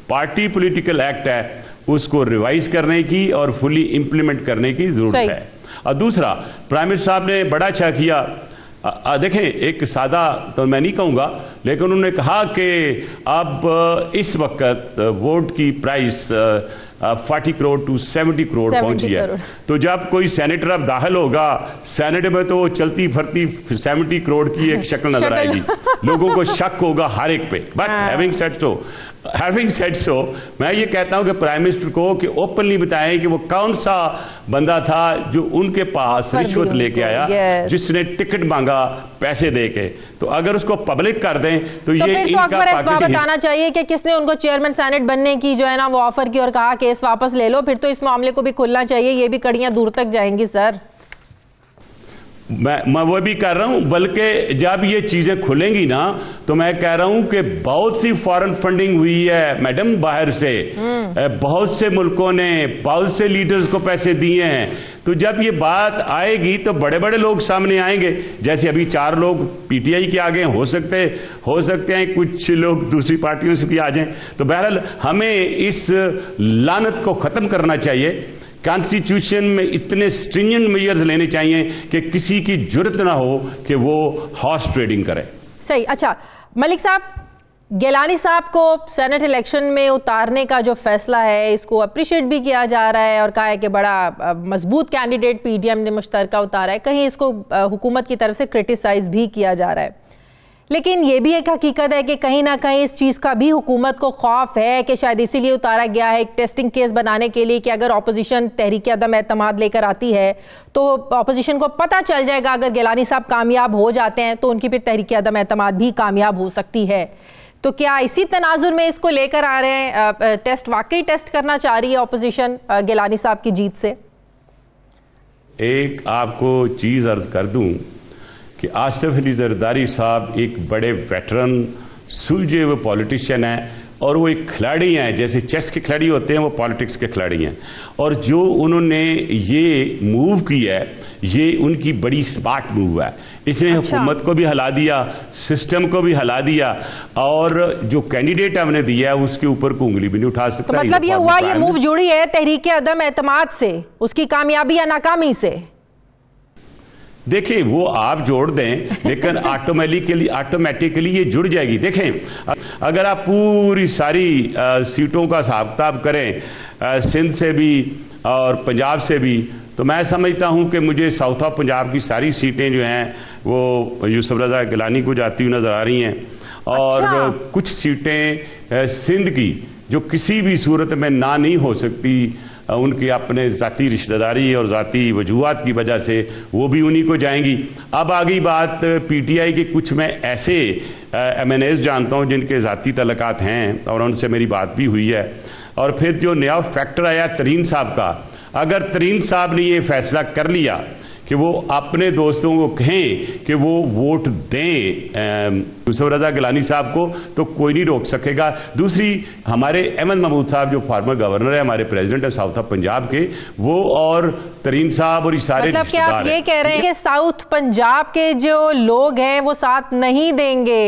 पार्टी पॉलिटिकल एक्ट है उसको रिवाइज करने की और फुली इंप्लीमेंट करने की जरूरत है। और दूसरा, प्राइम मिनिस्टर साहब ने बड़ा अच्छा किया। देखें, एक सादा तो मैं नहीं कहूंगा, लेकिन उन्होंने कहा कि अब इस वक्त वोट की प्राइस 40 करोड़ टू 70 करोड़ पहुंची है। तो जब कोई सेनेटर अब दाखिल होगा सेनेट में तो वो चलती फिरती 70 करोड़ की एक शक्ल नजर आएगी, लोगों को शक होगा हर एक पे। बट हैविंग सेड सो मैं ये कहता हूं कि प्राइम मिनिस्टर को कि ओपनली बताएं कि वो कौन सा बंदा था जो उनके पास रिश्वत लेके आया, जिसने टिकट मांगा पैसे दे के। तो अगर उसको पब्लिक कर दें तो ये इनका बताना चाहिए कि किसने उनको चेयरमैन सेनेट बनने की जो है ना वो ऑफर की और कहा केस वापस ले लो। फिर तो इस मामले को भी खुलना चाहिए, ये भी कड़ियां दूर तक जाएंगी सर। मैं वो भी कर रहा हूं, बल्कि जब ये चीजें खुलेंगी ना तो मैं कह रहा हूं कि बहुत सी फॉरेन फंडिंग हुई है मैडम बाहर से, बहुत से मुल्कों ने बहुत से लीडर्स को पैसे दिए हैं। तो जब ये बात आएगी तो बड़े बड़े लोग सामने आएंगे। जैसे अभी 4 लोग पीटीआई के आगे हो सकते हैं, कुछ लोग दूसरी पार्टियों से भी आ जाएं। तो बहरहाल हमें इस लानत को खत्म करना चाहिए। कॉन्स्टिट्यूशन में इतने स्ट्रिंजेंट मेजर्स लेने चाहिए कि किसी की जुर्रत ना हो कि वो हॉर्स ट्रेडिंग करे। सही। अच्छा मलिक साहब, गिलानी साहब को सेनेट इलेक्शन में उतारने का जो फैसला है इसको अप्रिशिएट भी किया जा रहा है और कहा है कि बड़ा मजबूत कैंडिडेट पीडीएम ने मुश्तरका उतारा है। कहीं इसको हुकूमत की तरफ से क्रिटिसाइज भी किया जा रहा है। लेकिन ये भी एक हकीकत है कि कहीं ना कहीं इस चीज़ का भी हुकूमत को खौफ है कि शायद इसीलिए उतारा गया है एक टेस्टिंग केस बनाने के लिए कि अगर ऑपोजिशन तहरीक अदम एतमाद लेकर आती है तो ऑपोजिशन को पता चल जाएगा अगर गिलानी साहब कामयाब हो जाते हैं तो उनकी फिर तहरीक अदम एतमाद भी कामयाब हो सकती है। तो क्या इसी तनाजुर में इसको लेकर आ रहे हैं? टेस्ट वाकई टेस्ट करना चाह रही है ऑपोजिशन गिलानी साहब की जीत से? एक आपको चीज़ अर्ज कर दूं कि आसिफ अली जरदारी साहब एक बड़े वेटरन सुलझे हुए पॉलिटिशियन हैं और वो एक खिलाड़ी हैं, जैसे चेस के खिलाड़ी होते हैं वो पॉलिटिक्स के खिलाड़ी हैं। और जो उन्होंने ये मूव किया है ये उनकी बड़ी स्मार्ट मूव है। इसने हुकूमत को भी हिला दिया, सिस्टम को भी हिला दिया और जो कैंडिडेट हमने दिया है उसके ऊपर को उंगली भी नहीं उठा सकता। तो मतलब ये हुआ ये मूव जुड़ी है तहरीक अदम एतमाद से, उसकी कामयाबी या नाकामी से? देखिए वो आप जोड़ दें लेकिन ऑटोमेटिकली ये जुड़ जाएगी। देखें अगर आप पूरी सारी सीटों का हिसाब किताब करें सिंध से भी और पंजाब से भी, तो मैं समझता हूं कि मुझे साउथ ऑफ पंजाब की सारी सीटें जो हैं वो यूसुफ रजा गिलानी को जाती हुई नजर आ रही हैं। और कुछ सीटें सिंध की जो किसी भी सूरत में ना नहीं हो सकती, उनके अपने ज़ाती रिश्तेदारी और ज़ाती वजूहात की वजह से वो भी उन्हीं को जाएंगी। अब आ गई बात पीटीआई के कुछ मैं ऐसे एमएनएस जानता हूं जिनके ज़ाती तल्लुकात हैं और उनसे मेरी बात भी हुई है। और फिर जो नया फैक्टर आया तरीन साहब का, अगर तरीन साहब ने ये फैसला कर लिया कि वो अपने दोस्तों को कहें कि वो वोट दें यूसुफ रजा गिलानी साहब को, तो कोई नहीं रोक सकेगा। दूसरी, हमारे अहमद महमूद साहब जो फॉर्मर गवर्नर है, हमारे प्रेसिडेंट है साउथ ऑफ पंजाब के, वो और तरीन साहब और सारे मतलब क्या आप ये कह रहे हैं कि साउथ पंजाब के जो लोग हैं वो साथ नहीं देंगे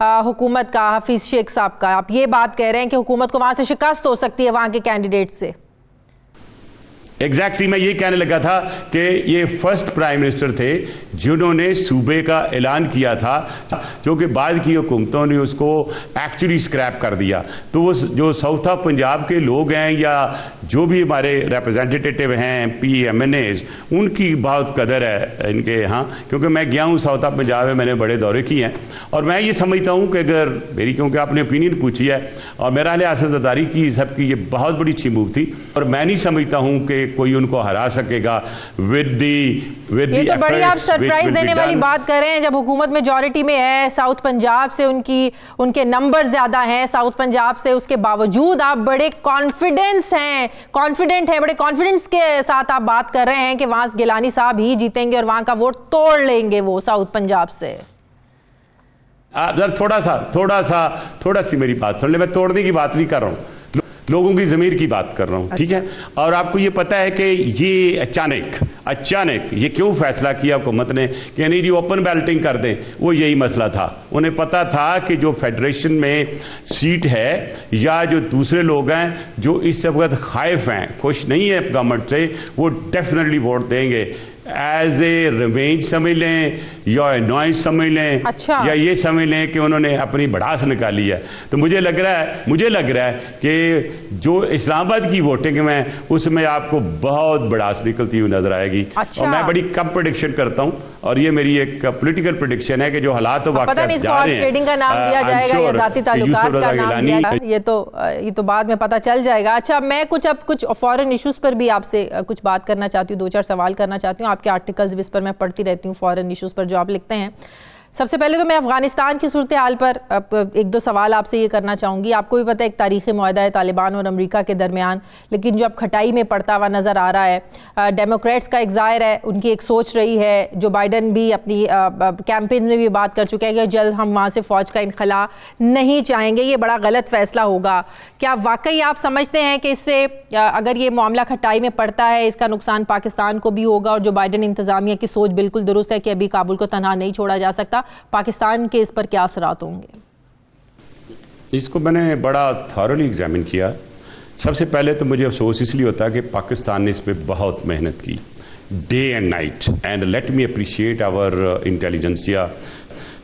हुकूमत का, हफीज शेख साहब का? आप ये बात कह रहे हैं कि हुकूमत को वहां से शिकस्त हो सकती है वहां के कैंडिडेट से? एग्जैक्टली मैं ये कहने लगा था कि ये फर्स्ट प्राइम मिनिस्टर थे जिन्होंने सूबे का ऐलान किया था, जो कि बाद की हुकूमतों ने उसको एक्चुअली स्क्रैप कर दिया। तो वो जो साउथ ऑफ पंजाब के लोग हैं या जो भी हमारे रिप्रेजेंटेटिव हैं PMNAs, उनकी बहुत कदर है इनके यहाँ, क्योंकि मैं गया हूँ साउथ ऑफ पंजाब में, मैंने बड़े दौरे किए हैं। और मैं ये समझता हूँ कि अगर मेरी, क्योंकि आपने ओपिनियन पूछी है और मेरा सियासतदारी की सबकी ये बहुत बड़ी अच्छी मूव थी, और मैं नहीं समझता हूँ कि कोई उनको हरा सकेगा विद ये तो बड़ी आप सरप्राइज देने वाली बात कर रहे हैं। जब हुकूमत मेजॉरिटी में है, साउथ पंजाब से उनके नंबर ज्यादा हैं साउथ पंजाब से, उसके बावजूद आप बड़े कॉन्फिडेंट हैं, बड़े कॉन्फिडेंस के साथ आप बात कर रहे हैं कि वहां गिलानी साहब ही जीतेंगे और वहां का वोट तोड़ लेंगे वो साउथ पंजाब से। थोड़ा सी मेरी बात सुन ले, मैं तोड़ने की बात नहीं कर रहा हूं, लोगों की ज़मीर की बात कर रहा हूं। ठीक है, और आपको ये पता है कि ये अचानक ये क्यों फैसला किया हुकूमत ने कि नहीं जी ओपन बैलेटिंग कर दें? वो यही मसला था। उन्हें पता था कि जो फेडरेशन में सीट है या जो दूसरे लोग हैं जो इस वक्त खाइफ हैं, खुश नहीं है गवर्नमेंट से, वो डेफिनेटली वोट देंगे। एज ए रिवेंज समझ लें या नॉइस समझ लें, या ये समझ लें कि उन्होंने अपनी भड़ास निकाली है। तो मुझे लग रहा है कि जो इस्लामाबाद की वोटिंग में उसमें आपको बहुत भड़ास निकलती हुई नजर आएगी। और मैं बड़ी कम प्रेडिक्शन करता हूं, और ये मेरी एक पॉलिटिकल प्रेडिक्शन है कि जो हालात पता नहीं इसको ट्रेडिंग का नाम दिया जाएगा या जाती ताल्लुकात का नाम दिया जाएगा, ये तो बाद में पता चल जाएगा। अच्छा, मैं कुछ फॉरेन इश्यूज पर भी आपसे कुछ बात करना चाहती हूँ, 2-4 सवाल करना चाहती हूँ। आपके आर्टिकल्स जिस पर मैं पढ़ती रहती हूँ, फॉरेन इश्यूज पर जो आप लिखते हैं। सबसे पहले तो मैं अफगानिस्तान की सूरत हाल पर 1-2 सवाल आपसे ये करना चाहूँगी। आपको भी पता है एक तारीख़ी मुआहदा है तालिबान और अमेरिका के दरमियान, लेकिन जो अब खटाई में पड़ता हुआ नज़र आ रहा है। डेमोक्रेट्स का एक ज़ाहिर है, उनकी एक सोच रही है, जो बाइडन भी अपनी कैंपेन में भी बात कर चुके हैं कि जल्द हम वहाँ से फ़ौज का इनखला नहीं चाहेंगे। ये बड़ा गलत फ़ैसला होगा। क्या वाकई आप समझते हैं कि इससे अगर ये मामला खटाई में पड़ता है, इसका नुकसान पाकिस्तान को भी होगा, और जो बाइडन इंतज़ामिया की सोच बिल्कुल दुरुस्त है कि अभी काबुल को तनहा नहीं छोड़ा जा सकता, पाकिस्तान के इस पर क्या असरात होंगे? इसको मैंने बड़ा थॉरली एग्जामिन किया। सबसे पहले तो मुझे अफसोस इसलिए होता है कि पाकिस्तान ने इस पर बहुत मेहनत की, day and night, and let me appreciate our intelligentsia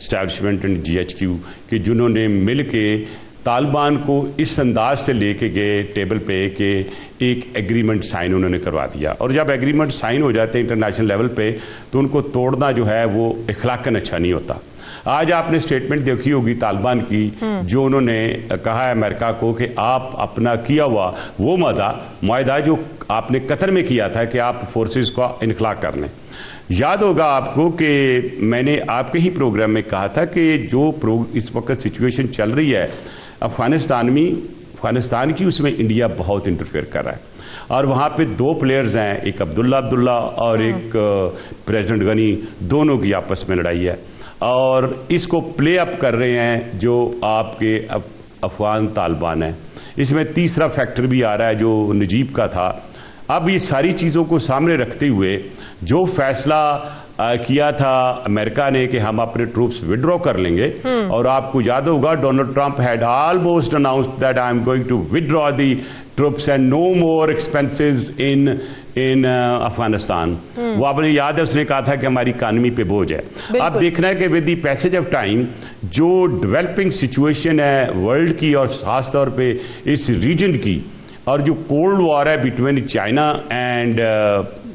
establishment and GHQ कि जिन्होंने मिल के तालिबान को इस अंदाज से लेके गए टेबल पे कि एक एग्रीमेंट साइन उन्होंने करवा दिया। और जब एग्रीमेंट साइन हो जाते हैं इंटरनेशनल लेवल पे, तो उनको तोड़ना जो है वो इखलाकन अच्छा नहीं होता। आज आपने स्टेटमेंट देखी होगी तालिबान की, जो उन्होंने कहा है अमेरिका को कि आप अपना किया हुआ वो मुआहदा जो आपने कतर में किया था कि आप फोर्सेस का इनखला कर लें। याद होगा आपको कि मैंने आपके ही प्रोग्राम में कहा था कि जो इस वक्त सिचुएशन चल रही है अफगानिस्तान की, उसमें इंडिया बहुत इंटरफेयर कर रहा है। और वहाँ पे 2 प्लेयर्स हैं, एक अब्दुल्ला और एक प्रेसिडेंट गनी, दोनों की आपस में लड़ाई है, और इसको प्ले अप कर रहे हैं जो आपके अफगान तालिबान है। इसमें तीसरा फैक्टर भी आ रहा है जो नजीब का था। अब ये सारी चीज़ों को सामने रखते हुए जो फैसला किया था अमेरिका ने कि हम अपने ट्रूप्स विड्रॉ कर लेंगे, और आपको याद होगा Donald Trump had almost announced that I am going to withdraw the troops and no more expenses in Afghanistan. वो आपने याद है, उसने कहा था कि हमारी इकानमी पे बोझ है। अब देखना है कि with the passage of time जो डेवलपिंग सिचुएशन है वर्ल्ड की और खासतौर पे इस रीजन की, और जो कोल्ड वॉर है between China and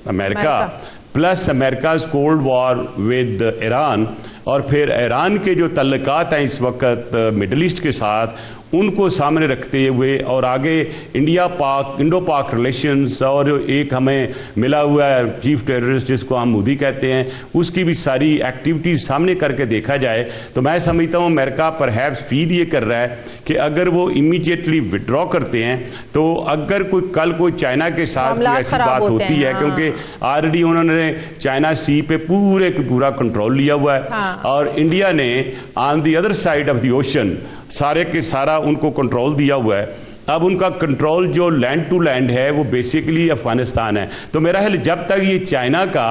America, plus America's cold war with Iran, और फिर ईरान के जो तल्लुकात हैं इस वक्त मिडल ईस्ट के साथ, उनको सामने रखते हुए, और आगे इंडो पाक रिलेशंस, और एक हमें मिला हुआ है चीफ टेररिस्ट जिसको हम मोदी कहते हैं, उसकी भी सारी एक्टिविटीज सामने करके देखा जाए, तो मैं समझता हूं अमेरिका परहैप्स फील ये कर रहा है कि अगर वो इमीडिएटली विड्रॉ करते हैं, तो अगर कल कोई चाइना के साथ कोई ऐसी बात होती है, क्योंकि ऑलरेडी उन्होंने चाइना सी पे पूरा कंट्रोल लिया हुआ है, और इंडिया ने on the other side of the ocean सारे के सारा उनको कंट्रोल दिया हुआ है। अब उनका कंट्रोल जो लैंड टू लैंड है वो बेसिकली अफगानिस्तान है। तो मेरा ख्याल जब तक ये चाइना का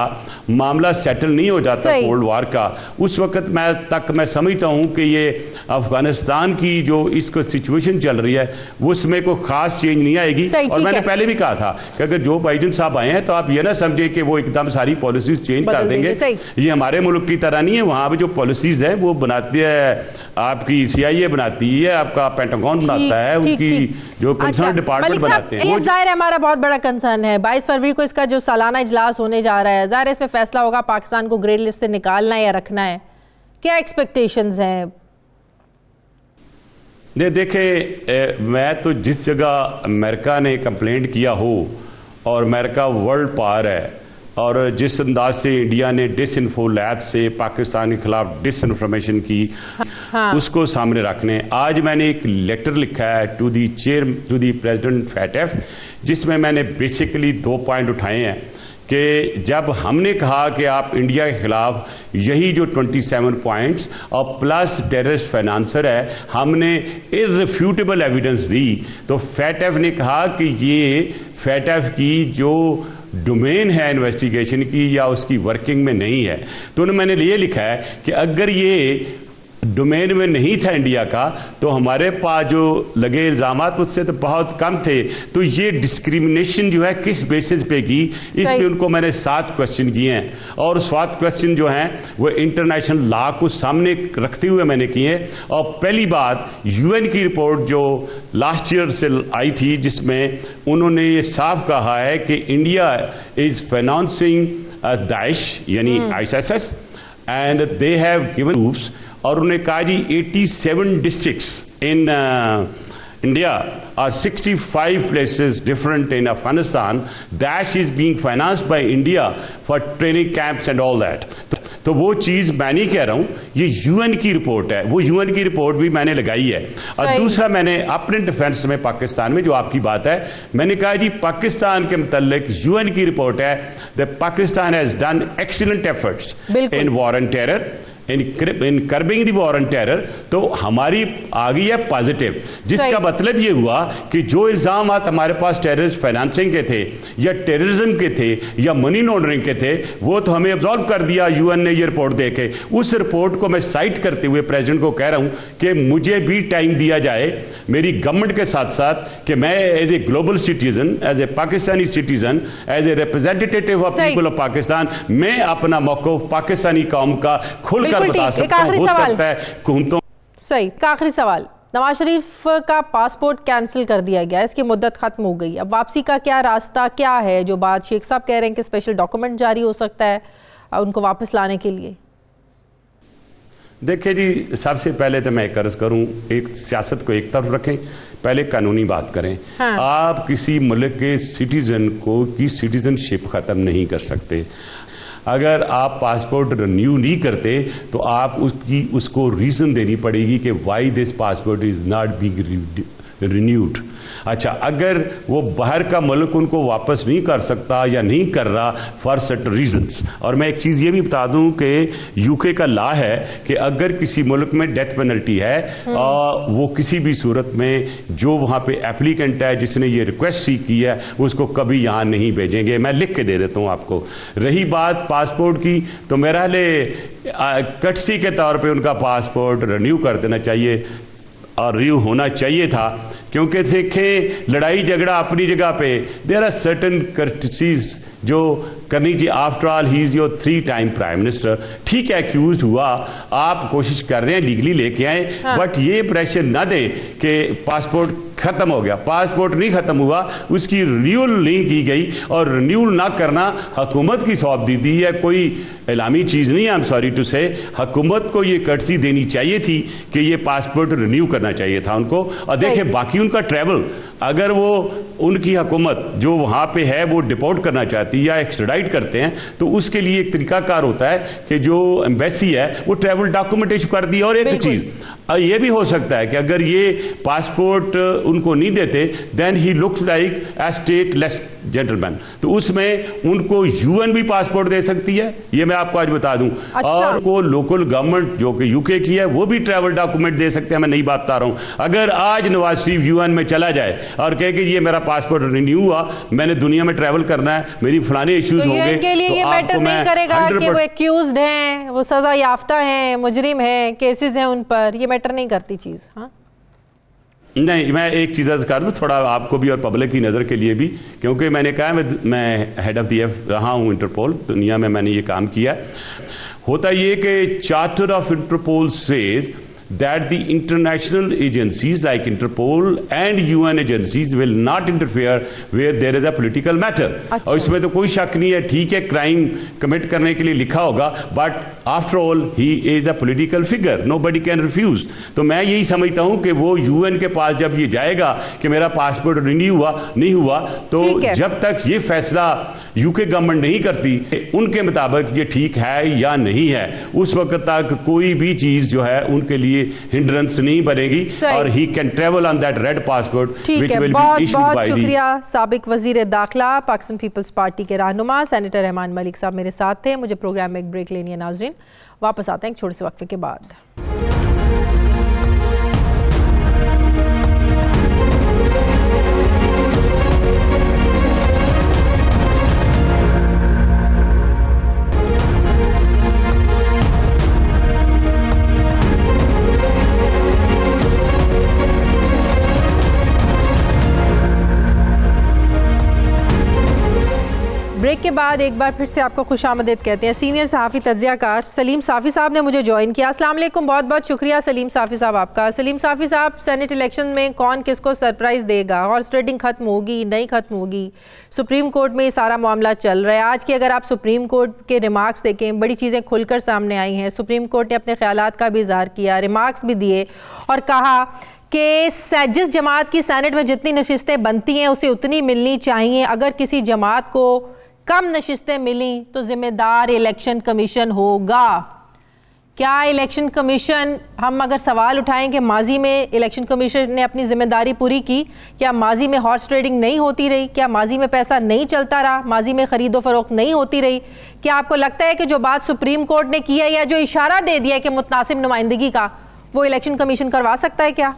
मामला सेटल नहीं हो जाता कोल्ड वार का, उस वक्त मैं समझता हूं कि ये अफगानिस्तान की जो इसको सिचुएशन चल रही है उसमें कोई खास चेंज नहीं आएगी। और मैंने पहले भी कहा था कि अगर जो बाइडेन साहब आए हैं तो आप ये ना समझे कि वो एकदम सारी पॉलिसीज चेंज कर देंगे। ये हमारे मुल्क की तरह नहीं है, वहां पे जो पॉलिसीज है वो बनाती है आपकी CIA बनाती है, आपका पेंटागन बनाता है, उनकी जो कंसर्न डिपार्टमेंट बनाते हैं। जाहिर है हमारा बहुत बड़ा कंसर्न है 22 फरवरी को इसका जो सालाना इजलास होने जा रहा है, जाहिर है इसमें फैसला होगा पाकिस्तान को ग्रे लिस्ट से निकालना है या रखना है। क्या एक्सपेक्टेशंस हैं? देखे मैं तो जिस जगह अमेरिका ने कंप्लेंट किया हो और अमेरिका वर्ल्ड पावर है और जिस अंदाज से इंडिया ने डिसइंफो लैब से पाकिस्तान के खिलाफ डिसइंफॉर्मेशन की, उसको सामने रखने आज मैंने एक लेटर लिखा है टू दी प्रेसिडेंट फैटेफ, जिसमें मैंने बेसिकली 2 पॉइंट उठाए हैं कि जब हमने कहा कि आप इंडिया के खिलाफ यही जो 27 पॉइंट्स और प्लस टेररिस्ट फाइनेंसर है, हमने इररिफ्यूटेबल एविडेंस दी, तो फैटेफ ने कहा कि ये फैटेफ की जो डोमेन है इन्वेस्टिगेशन की या उसकी वर्किंग में नहीं है। तो मैंने ये लिखा है कि अगर ये डोमेन में नहीं था इंडिया का तो हमारे पास जो लगे इल्जामात उससे तो बहुत कम थे। तो ये डिस्क्रिमिनेशन जो है किस बेसिस पे की, इसमें उनको मैंने 7 क्वेश्चन किए हैं और 7 क्वेश्चन जो हैं वो इंटरनेशनल लॉ को सामने रखते हुए मैंने किए। और पहली बात UN की रिपोर्ट जो लास्ट ईयर से आई थी जिसमें उन्होंने ये साफ कहा है कि इंडिया इज फाइनेंसिंग दाइश यानी ISIS and they have given proofs. और उन्होंने कहा जी 87 डिस्ट्रिक्ट्स इन इंडिया और 65 places different in Afghanistan दैश is being financed by India for training camps and all that. तो वो चीज मैं नहीं कह रहा हूं, ये UN की रिपोर्ट है, वो UN की रिपोर्ट भी मैंने लगाई है। और दूसरा मैंने अपने डिफेंस में पाकिस्तान में जो आपकी बात है, मैंने कहा जी पाकिस्तान के मुताल्लिक UN की रिपोर्ट है that Pakistan has done excellent efforts in war and terror in curbing the war and terror. तो हमारी आ गई है पॉजिटिव, जिसका मतलब ये हुआ कि जो इल्जाम हमारे पास टेररिस्ट फाइनेंसिंग के थे या टेररिज्म के थे या मनी लॉन्ड्रिंग के थे वो तो हमें अब्सॉल्व कर दिया UN ने ये रिपोर्ट देके। उस रिपोर्ट को मैं साइट करते हुए प्रेसिडेंट को कह रहा हूं कि मुझे भी टाइम दिया जाए मेरी गवर्नमेंट के साथ साथ कि मैं as a global citizen, as a Pakistani citizen, as a representative of people of Pakistan, मैं अपना मौक़िफ़ पाकिस्तानी कौम का खुल बता सकता हूं। हो सकता है हुकूमतों। सही। आखिरी सवाल, नवाज शरीफ का पासपोर्ट कैंसिल कर दिया गया, इसकी मुद्दत खत्म हो गई, अब वापसी का क्या रास्ता क्या है? जो बात शेख साहब कह रहे हैं कि स्पेशल डॉक्यूमेंट जारी हो सकता है उनको वापस लाने के लिए। देखिए जी, सबसे पहले तो मैं कर्ज करूं, एक सियासत को एक तरफ रखें, पहले कानूनी बात करें। आप किसी मुल्क के सिटीजन को की सिटीजनशिप खत्म नहीं कर सकते। अगर आप पासपोर्ट रिन्यू नहीं करते तो आप उसको रीजन देनी पड़ेगी कि why this passport is not being renewed. अच्छा, अगर वो बाहर का मुल्क उनको वापस नहीं कर सकता या नहीं कर रहा फॉर सर्टेन रीजंस, और मैं एक चीज ये भी बता दूं कि यूके का लॉ है कि अगर किसी मुल्क में डेथ पेनल्टी है वो किसी भी सूरत में जो वहां पे एप्लीकेंट है जिसने ये रिक्वेस्ट सीख की है उसको कभी यहां नहीं भेजेंगे। मैं लिख के दे देता हूं आपको। रही बात पासपोर्ट की, तो मेरा कटसी के तौर पे उनका पासपोर्ट रिन्यू कर देना चाहिए और रिन्यू होना चाहिए था, क्योंकि देखें लड़ाई झगड़ा अपनी जगह पे, देयर आर सर्टेन कर्टसीज जो करनी चाहिए। After all he is your 3 time prime minister. ठीक है, एक्यूज हुआ, आप कोशिश कर रहे हैं लीगली लेके आए, बट ये प्रेशर ना दें कि पासपोर्ट खत्म हो गया। पासपोर्ट नहीं खत्म हुआ, उसकी रिन्यूअल नहीं की गई, और रिन्यूअल ना करना हुकूमत की सौंप दी थी, है कोई इलामी चीज नहीं है। आई एम सॉरी टू से, हुकूमत को ये कर्टसी देनी चाहिए थी कि ये पासपोर्ट रिन्यू करना चाहिए था उनको। और देखिए बाकी उनका ट्रैवल, अगर वो उनकी हुकूमत जो वहां पे है वो डिपोर्ट करना चाहती है या एक्सट्राडाइट करते हैं तो उसके लिए एक तरीकाकार होता है कि जो एम्बेसी है वो ट्रैवल डॉक्यूमेंट इशू कर दी। और एक चीज ये भी हो सकता है कि अगर ये पासपोर्ट उनको नहीं देते then he looks like a state gentleman, तो उसमें उनको यूएन भी पासपोर्ट दे सकती है, ये मैं आपको आज बता दूं। अच्छा। और को लोकल गवर्नमेंट जो कि यूके की है वो भी ट्रैवल डॉक्यूमेंट दे सकते हैं। मैं नई बात बता रहा हूं, अगर आज नवाज शरीफ यूएन में चला जाए और कहे कि ये मेरा पासपोर्ट रिन्यू हुआ, मैंने दुनिया में ट्रैवल करना है, मेरी फलाने इश्यूज तो होंगे, के लिए ये मैटर नहीं करेगा कि वो एक्यूज्ड हैं, वो सजा याफ्ता हैं, मुजरिम हैं, केसेस हैं उन पर, ये मैटर नहीं करती चीज। हाँ नहीं, मैं एक चीज अर्ज कर दूं थोड़ा आपको भी और पब्लिक की नजर के लिए भी, क्योंकि मैंने कहा मैं हेड ऑफ दी एफ रहा हूं इंटरपोल, दुनिया में मैंने ये काम किया। होता ये कि charter of Interpol says that the international agencies like Interpol and UN agencies will not interfere where there is a political matter। अच्छा। और इसमें तो कोई शक नहीं है, ठीक है क्राइम कमिट करने के लिए लिखा होगा, but after all he is a political figure, nobody can refuse. तो मैं यही समझता हूं कि वो UN के पास जब ये जाएगा कि मेरा पासपोर्ट रिन्यू हुआ नहीं हुआ, तो जब तक ये फैसला यूके गवर्नमेंट नहीं करती उनके मुताबिक ये ठीक है या नहीं है, उस वक्त तक कोई भी चीज जो है उनके लिए हिंड्रेंस नहीं बनेगी और he can travel on that red passport which will be issued by the. बहुत शुक्रिया। साबिक वजीर दाखिला पाकिस्तान पीपल्स पार्टी के रहनुमा सेनेटर रहमान मलिक साहब मेरे साथ थे। मुझे प्रोग्राम में एक ब्रेक लेनी है नाजरीन, वापस आते हैं एक छोटे से वक्फे के बाद। ब्रेक के बाद एक बार फिर से आपको खुशामदीद कहते हैं। सीनियर सहाफ़ी तज्ज़ियाकार सलीम साफ़ी साहब ने मुझे ज्वाइन किया। अस्सलाम वालेकुम, बहुत बहुत शुक्रिया सलीम साफ़ी साहब आपका। सलीम साफ़ी साहब, सेनेट इलेक्शन में कौन किसको सरप्राइज़ देगा? हॉर्स ट्रेडिंग ख़त्म होगी नहीं ख़त्म होगी? सुप्रीम कोर्ट में ये सारा मामला चल रहा है। आज की अगर आप सुप्रीम कोर्ट के रिमार्क्स देखें, बड़ी चीज़ें खुलकर सामने आई हैं। सुप्रीम कोर्ट ने अपने ख्यालात का भी इज़हार किया, रिमार्क्स भी दिए और कहा कि जिस जमात की सेनेट में जितनी नशिस्तें बनती हैं उसे उतनी मिलनी चाहिए। अगर किसी जमात को कम नशिस्तें मिली तो जिम्मेदार इलेक्शन कमीशन होगा। क्या इलेक्शन कमीशन, हम अगर सवाल उठाएं कि माजी में इलेक्शन कमीशन ने अपनी जिम्मेदारी पूरी की, क्या माजी में हॉर्स ट्रेडिंग नहीं होती रही? क्या माजी में पैसा नहीं चलता रहा? माजी में खरीदो फरोख्त नहीं होती रही? क्या आपको लगता है कि जो बात सुप्रीम कोर्ट ने की है या जो इशारा दे दिया है कि मुतनासिब नुमाइंदगी का, वो इलेक्शन कमीशन करवा सकता है क्या?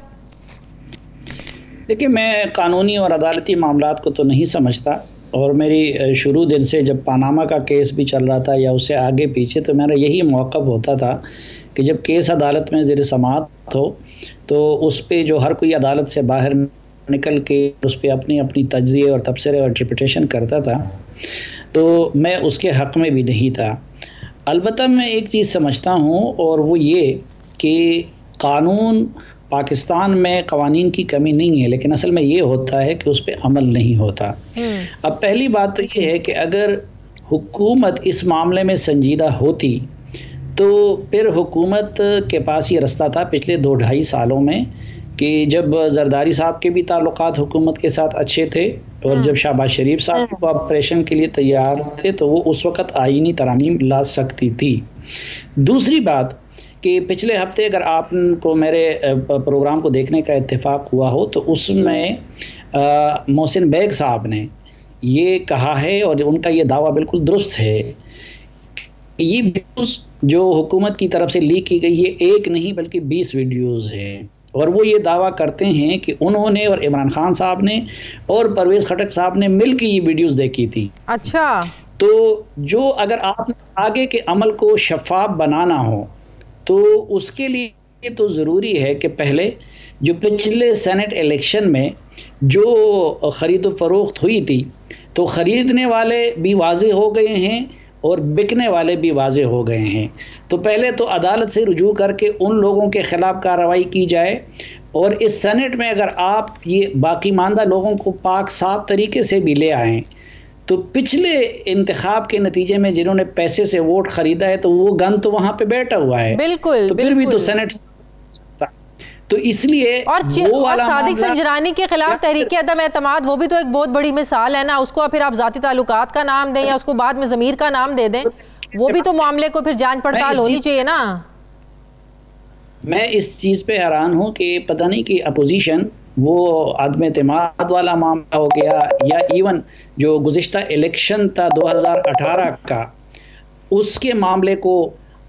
देखिए, मैं कानूनी और अदालती मामलात को तो नहीं समझता, और मेरी शुरू दिन से जब पानामा का केस भी चल रहा था या उससे आगे पीछे, तो मेरा यही मौक़िफ़ होता था कि जब केस अदालत में ज़ेर समाअत हो तो उस पर जो हर कोई अदालत से बाहर निकल के उस पर अपनी अपनी तज्ज़िये और तबसरे और इंटरप्रिटेशन करता था, तो मैं उसके हक़ में भी नहीं था। अलबत्ता मैं एक चीज़ समझता हूँ, और वो ये कि कानून पाकिस्तान में कवानीन की कमी नहीं है, लेकिन असल में ये होता है कि उस पर अमल नहीं होता। अब पहली बात तो ये है कि अगर हुकूमत इस मामले में संजीदा होती तो फिर हुकूमत के पास ये रास्ता था पिछले 2-2.5 सालों में कि जब जरदारी साहब के भी ताल्लुकात हुकूमत के साथ अच्छे थे और जब शहबाज शरीफ साहब ऑपरेशन के लिए तैयार थे, तो वो उस वक़्त आईनी तरामीम ला सकती थी। दूसरी बात कि पिछले हफ्ते अगर आपको मेरे प्रोग्राम को देखने का इत्तेफाक हुआ हो तो उसमें मोहसिन बेग साहब ने ये कहा है, और उनका ये दावा बिल्कुल दुरुस्त है, ये वीडियोस जो हुकूमत की तरफ से लीक की गई है एक नहीं बल्कि 20 वीडियोस हैं, और वो ये दावा करते हैं कि उन्होंने और इमरान खान साहब ने और परवेज़ खटक साहब ने मिल के ये वीडियोस देखी थी। अच्छा, तो जो अगर आप आगे के अमल को शफाफ बनाना हो तो उसके लिए तो ज़रूरी है कि पहले जो पिछले सेनेट इलेक्शन में जो ख़रीद फरोख्त हुई थी, तो ख़रीदने वाले भी वाज़े हो गए हैं और बिकने वाले भी वाज़े हो गए हैं। तो पहले तो अदालत से रुजू करके उन लोगों के ख़िलाफ़ कार्रवाई की जाए, और इस सेनेट में अगर आप ये बाकी मानदा लोगों को पाक साफ तरीके से भी ले आएँ, तो पिछले इंतखाब के नतीजे में जिन्होंने पैसे से वोट खरीदा है तो वो गन तो वहां पे बैठा हुआ है। बिल्कुल, तो फिर भी तो सेनेट, तो इसलिए और सादिक संजरानी के खिलाफ तहरीक अदम एतमाद, वो भी तो एक बहुत बड़ी मिसाल है ना। उसको फिर आप जाती ताल्लुकात का नाम दें या उसको बाद में ज़मीर का नाम दे दें, वो भी तो मामले को फिर जांच पड़ताल होनी चाहिए ना। मैं इस चीज़ पे हैरान हूँ कि पता नहीं कि अपोजिशन वो आदम एतमाद वाला मामला हो गया, या इवन जो गुज़िश्ता इलेक्शन था 2018 का उसके मामले को,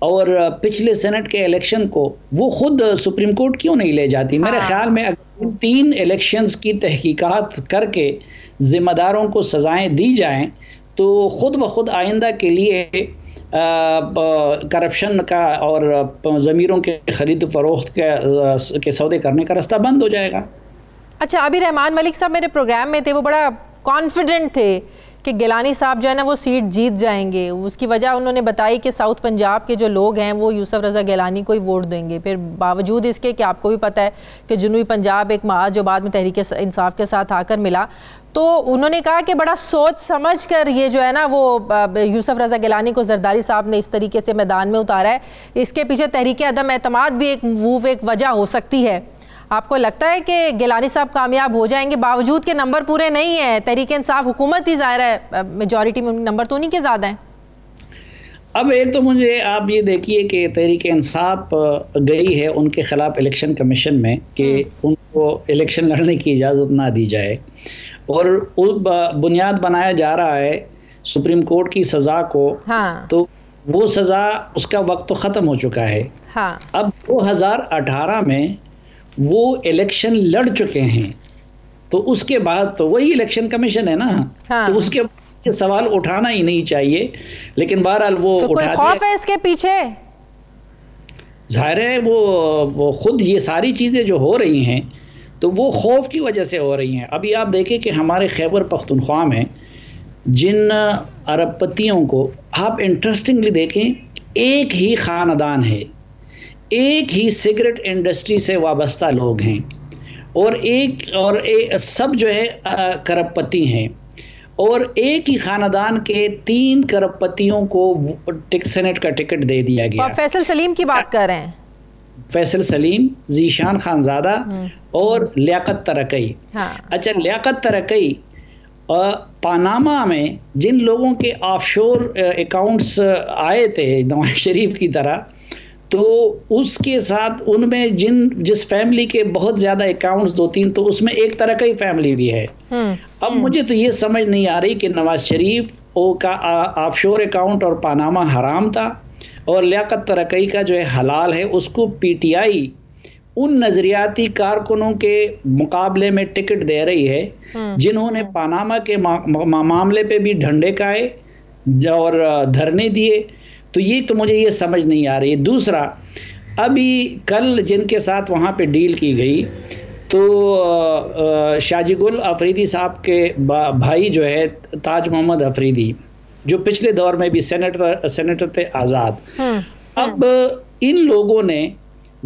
और पिछले सेनेट के इलेक्शन को वो खुद सुप्रीम कोर्ट क्यों नहीं ले जाती? मेरे ख्याल में अगर 3 इलेक्शंस की तहकीकात करके जिम्मेदारों को सजाएं दी जाएं तो खुद ब खुद आइंदा के लिए करप्शन का और ज़मीरों के खरीद फरोख्त के सौदे करने का रास्ता बंद हो जाएगा। अच्छा, अभी रहमान मलिक साहब मेरे प्रोग्राम में थे, वो बड़ा कॉन्फिडेंट थे कि गिलानी साहब जो है ना वो सीट जीत जाएंगे। उसकी वजह उन्होंने बताई कि साउथ पंजाब के जो लोग हैं वो यूसुफ रज़ा गिलानी को ही वोट देंगे। फिर बावजूद इसके कि आपको भी पता है कि जनूबी पंजाब एक महाज जो बाद में तहरीक इंसाफ के साथ आकर मिला, तो उन्होंने कहा कि बड़ा सोच समझ कर ये जो है ना वो यूसुफ रज़ा गिलानी को जरदारी साहब ने इस तरीके से मैदान में उतारा है। इसके पीछे तहरीक अदम एतमाद भी एक वजह हो सकती है। आपको लगता है कि गिलानी साहब कामयाब हो जाएंगे बावजूद के नंबर पूरे नहीं है? तहरीक इंसाफ हुकूमत ही ज़ाहिर है मेजॉरिटी में, नंबर तो उन्हीं के ज़्यादा हैं। अब एक तो मुझे आप ये देखिए कि तहरीक इंसाफ गई है उनके खिलाफ इलेक्शन कमीशन में कि उनको इलेक्शन लड़ने की इजाज़त ना दी जाए, और बुनियाद बनाया जा रहा है सुप्रीम कोर्ट की सज़ा को। हाँ। तो वो सज़ा, उसका वक्त तो ख़त्म हो चुका है। हाँ। अब 2018 में वो इलेक्शन लड़ चुके हैं, तो उसके बाद तो वही इलेक्शन कमीशन है ना। हाँ। तो उसके सवाल उठाना ही नहीं चाहिए, लेकिन बहरहाल वो तो कोई खौफ है इसके पीछे? जाहिर है वो खुद ये सारी चीज़ें जो हो रही हैं तो वो खौफ की वजह से हो रही हैं। अभी आप देखें कि हमारे खैबर पख्तूनख्वा में जिन अरबपतियों को आप इंटरेस्टिंगली देखें, एक ही ख़ानदान है, एक ही सिगरेट इंडस्ट्री से वाबस्ता लोग हैं, और सब जो है करपति हैं, और एक ही ख़ानदान के 3 करपतियों को सेनेट का टिकट दे दिया गया। आप फैसल सलीम की बात कर रहे हैं? फैसल सलीम, जीशान खानज़ादा और लियाकत तरकई। हाँ। अच्छा, लियाकत तरकई पानामा में जिन लोगों के ऑफशोर अकाउंट्स आए थे नवाज शरीफ की तरह, तो उसके साथ उनमें जिस फैमिली के बहुत ज़्यादा अकाउंट्स 2-3, तो उसमें एक तरकई फैमिली भी है। अब मुझे तो ये समझ नहीं आ रही कि नवाज शरीफ का ऑफशोर अकाउंट और पानामा हराम था और लियाकत तरकई का जो है हलाल है, उसको पीटीआई उन नज़रियाती कारकुनों के मुकाबले में टिकट दे रही है जिन्होंने पानामा के मामले पे भी डंडे खाए और धरने दिए। तो ये तो मुझे ये समझ नहीं आ रही। दूसरा, अभी कल जिनके साथ वहाँ पे डील की गई, तो शाहजीगुल अफरीदी साहब के भाई जो है ताज मोहम्मद अफरीदी, जो पिछले दौर में भी सेनेटर थे आज़ाद, अब इन लोगों ने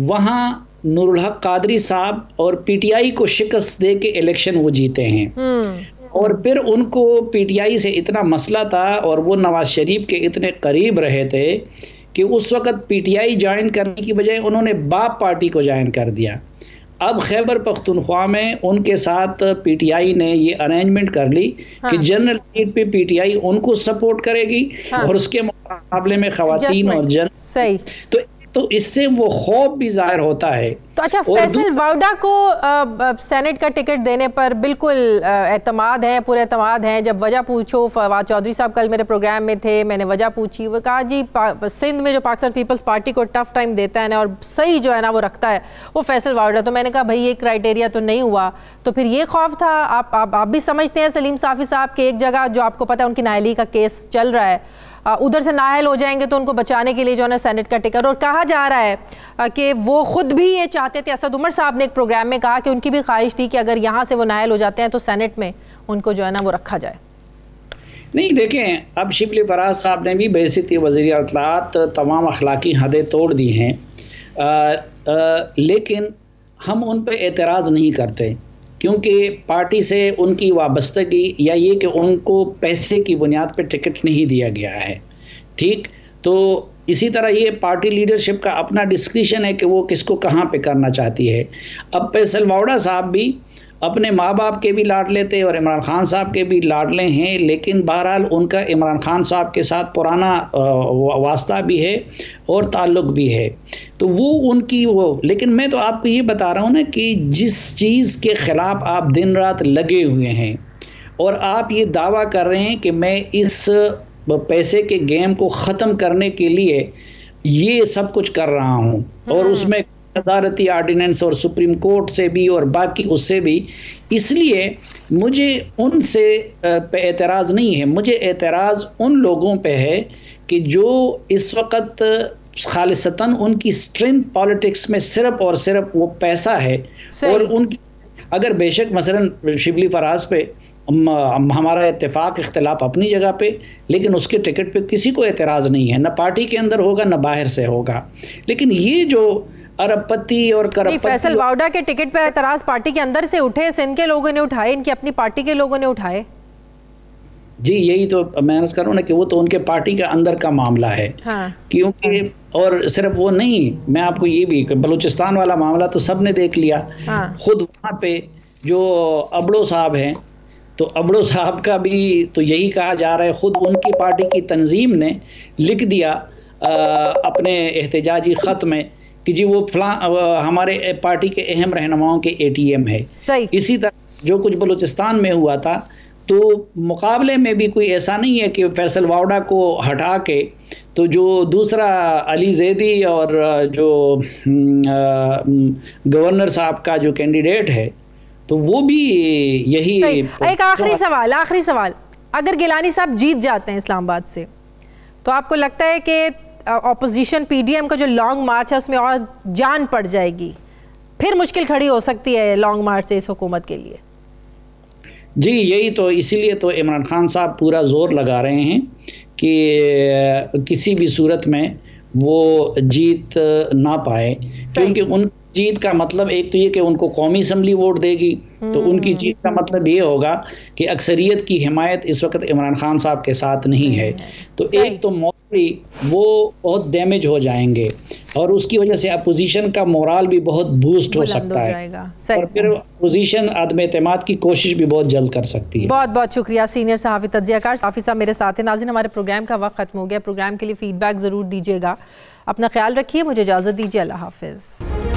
वहाँ नूरुल हक कादरी साहब और पीटीआई को शिकस्त दे के इलेक्शन वो जीते हैं, और फिर उनको पीटीआई से इतना मसला था और वो नवाज शरीफ के इतने करीब रहे थे कि उस वक़्त पीटीआई ज्वाइन करने की बजाय उन्होंने बाप पार्टी को ज्वाइन कर दिया। अब खैबर पख्तूनख्वा में उनके साथ पीटीआई ने ये अरेंजमेंट कर ली कि जनरल सीट पे पीटीआई उनको सपोर्ट करेगी और उसके मुकाबले में खवातीन और जन। सही। तो इससे वो खौफ भी जाहिर होता है। तो अच्छा, फैसल वाउडा को सेनेट का टिकट देने पर बिल्कुल एतमाद है, पूरे एतमाद है। जब वजह पूछो, फवाद चौधरी साहब कल मेरे प्रोग्राम में थे, मैंने वजह पूछी, वो कहा जी सिंध में जो पाकिस्तान पीपल्स पार्टी को टफ टाइम देता है ना और सही जो है ना वो रखता है वो फैसल वाउडा। तो मैंने कहा भाई ये क्राइटेरिया तो नहीं हुआ, तो फिर ये खौफ था। आप भी समझते हैं सलीम साफ़ी साहब के एक जगह जो आपको पता है उनकी नाअहली का केस चल रहा है, उधर से नाअहल हो जाएंगे तो उनको बचाने के लिए जो है ना सेनेट का टिकट, और कहा जा रहा है कि वो खुद भी ये चाहते थे। असद उमर साहब ने एक प्रोग्राम में कहा कि उनकी भी ख्वाहिश थी कि अगर यहाँ से वो नाअहल हो जाते हैं तो सेनेट में उनको जो है ना वो रखा जाए। नहीं, देखें, अब शिबली फराज साहब ने भी बेइज्जती वज़ीर इत्तलाआत तमाम अखलाकी हदें तोड़ दी हैं, लेकिन हम उन पर एतराज़ नहीं करते क्योंकि पार्टी से उनकी वाबस्तगी या ये कि उनको पैसे की बुनियाद पर टिकट नहीं दिया गया है। ठीक, तो इसी तरह ये पार्टी लीडरशिप का अपना डिस्क्रिशन है कि वो किसको कहाँ पे करना चाहती है। अब फैसल वाउडा साहब भी अपने माँ बाप के भी लाडले थे और इमरान खान साहब के भी लाडले हैं, लेकिन बहरहाल उनका इमरान खान साहब के साथ पुराना वास्ता भी है और ताल्लुक़ भी है, तो वो उनकी लेकिन मैं तो आपको ये बता रहा हूँ ना कि जिस चीज़ के ख़िलाफ़ आप दिन रात लगे हुए हैं और आप ये दावा कर रहे हैं कि मैं इस पैसे के गेम को ख़त्म करने के लिए ये सब कुछ कर रहा हूँ, और उसमें अदालती आर्डिनेंस और सुप्रीम कोर्ट से भी और बाकी उससे भी, इसलिए मुझे उनसे पे एतराज़ नहीं है। मुझे एतराज़ उन लोगों पे है कि जो इस वक्त खालिसतन उनकी स्ट्रेंथ पॉलिटिक्स में सिर्फ और सिर्फ वो पैसा है, और उनकी अगर बेशक मसलन शिबली फराज पे हमारा इत्तेफाक इख्तिलाफ अपनी जगह पे, लेकिन उसके टिकट पे किसी को एतराज़ नहीं है, न पार्टी के अंदर होगा न बाहर से होगा। लेकिन ये जो अरबपति और करपति, फैसल वावडा के टिकट पे एतराज़ पार्टी के अंदर से उठे, सिंध के लोगों ने उठाए, इनकी अपनी पार्टी के लोगों ने उठाए। जी यही तो मैं अर्ज़ कर रहा हूं ना कि वो तो उनके पार्टी के अंदर का मामला है। हाँ। क्योंकि और सिर्फ वो नहीं, मैं आपको ये भी, बलूचिस्तान वाला मामला तो सब ने देख लिया। हाँ। खुद वहाँ पे जो अबड़ो साहब हैं, तो अबड़ो साहब का भी तो यही कहा जा रहा है, खुद उनकी पार्टी की तंजीम ने लिख दिया अपने एहतजाजी ख़त में कि जी वो हमारे पार्टी के अहम रहनुमाओं के ATM है। सही। इसी तरह जो कुछ बलूचिस्तान में हुआ था, तो मुकाबले में भी कोई ऐसा नहीं है कि फैसल वावडा को हटा के तो जो दूसरा अली जैदी और जो गवर्नर साहब का जो कैंडिडेट है, तो वो भी यही। एक आखिरी सवाल, अगर गिलानी साहब जीत जाते हैं इस्लामाबाद से, तो आपको लगता है कि ऑपोजिशन PDM का जो लॉन्ग मार्च है उसमें और जान पड़ जाएगी, फिर मुश्किल खड़ी हो सकती है लॉन्ग मार्च से इस हुकूमत के लिए? जी यही तो, इसीलिए तो इमरान खान साहब पूरा जोर लगा रहे हैं कि किसी भी सूरत में वो जीत ना पाए, क्योंकि उन जीत का मतलब एक तो ये कि उनको कौमी असम्बली वोट देगी, तो उनकी जीत का मतलब ये होगा कि अक्सरियत की हिमायत इस वक्त इमरान खान साहब के साथ नहीं है, तो एक तो मॉरली वो बहुत डैमेज हो जाएंगे और उसकी वजह से अपोजिशन का मोराल भी बहुत बूस्ट हो सकता है, और फिर अपोजिशन आदम एतमाद की कोशिश भी बहुत जल्द कर सकती है। बहुत बहुत शुक्रिया सीनियर सहाफ़ी तज्ज़ियाकार साफ़ी साहब मेरे साथ हैं। नाज़रीन, हमारे प्रोग्राम का वक्त खत्म हो गया। प्रोग्राम के लिए फीडबैक ज़रूर दीजिएगा। अपना ख्याल रखिए, मुझे इजाज़त दीजिए, अल्लाह हाफ़िज़।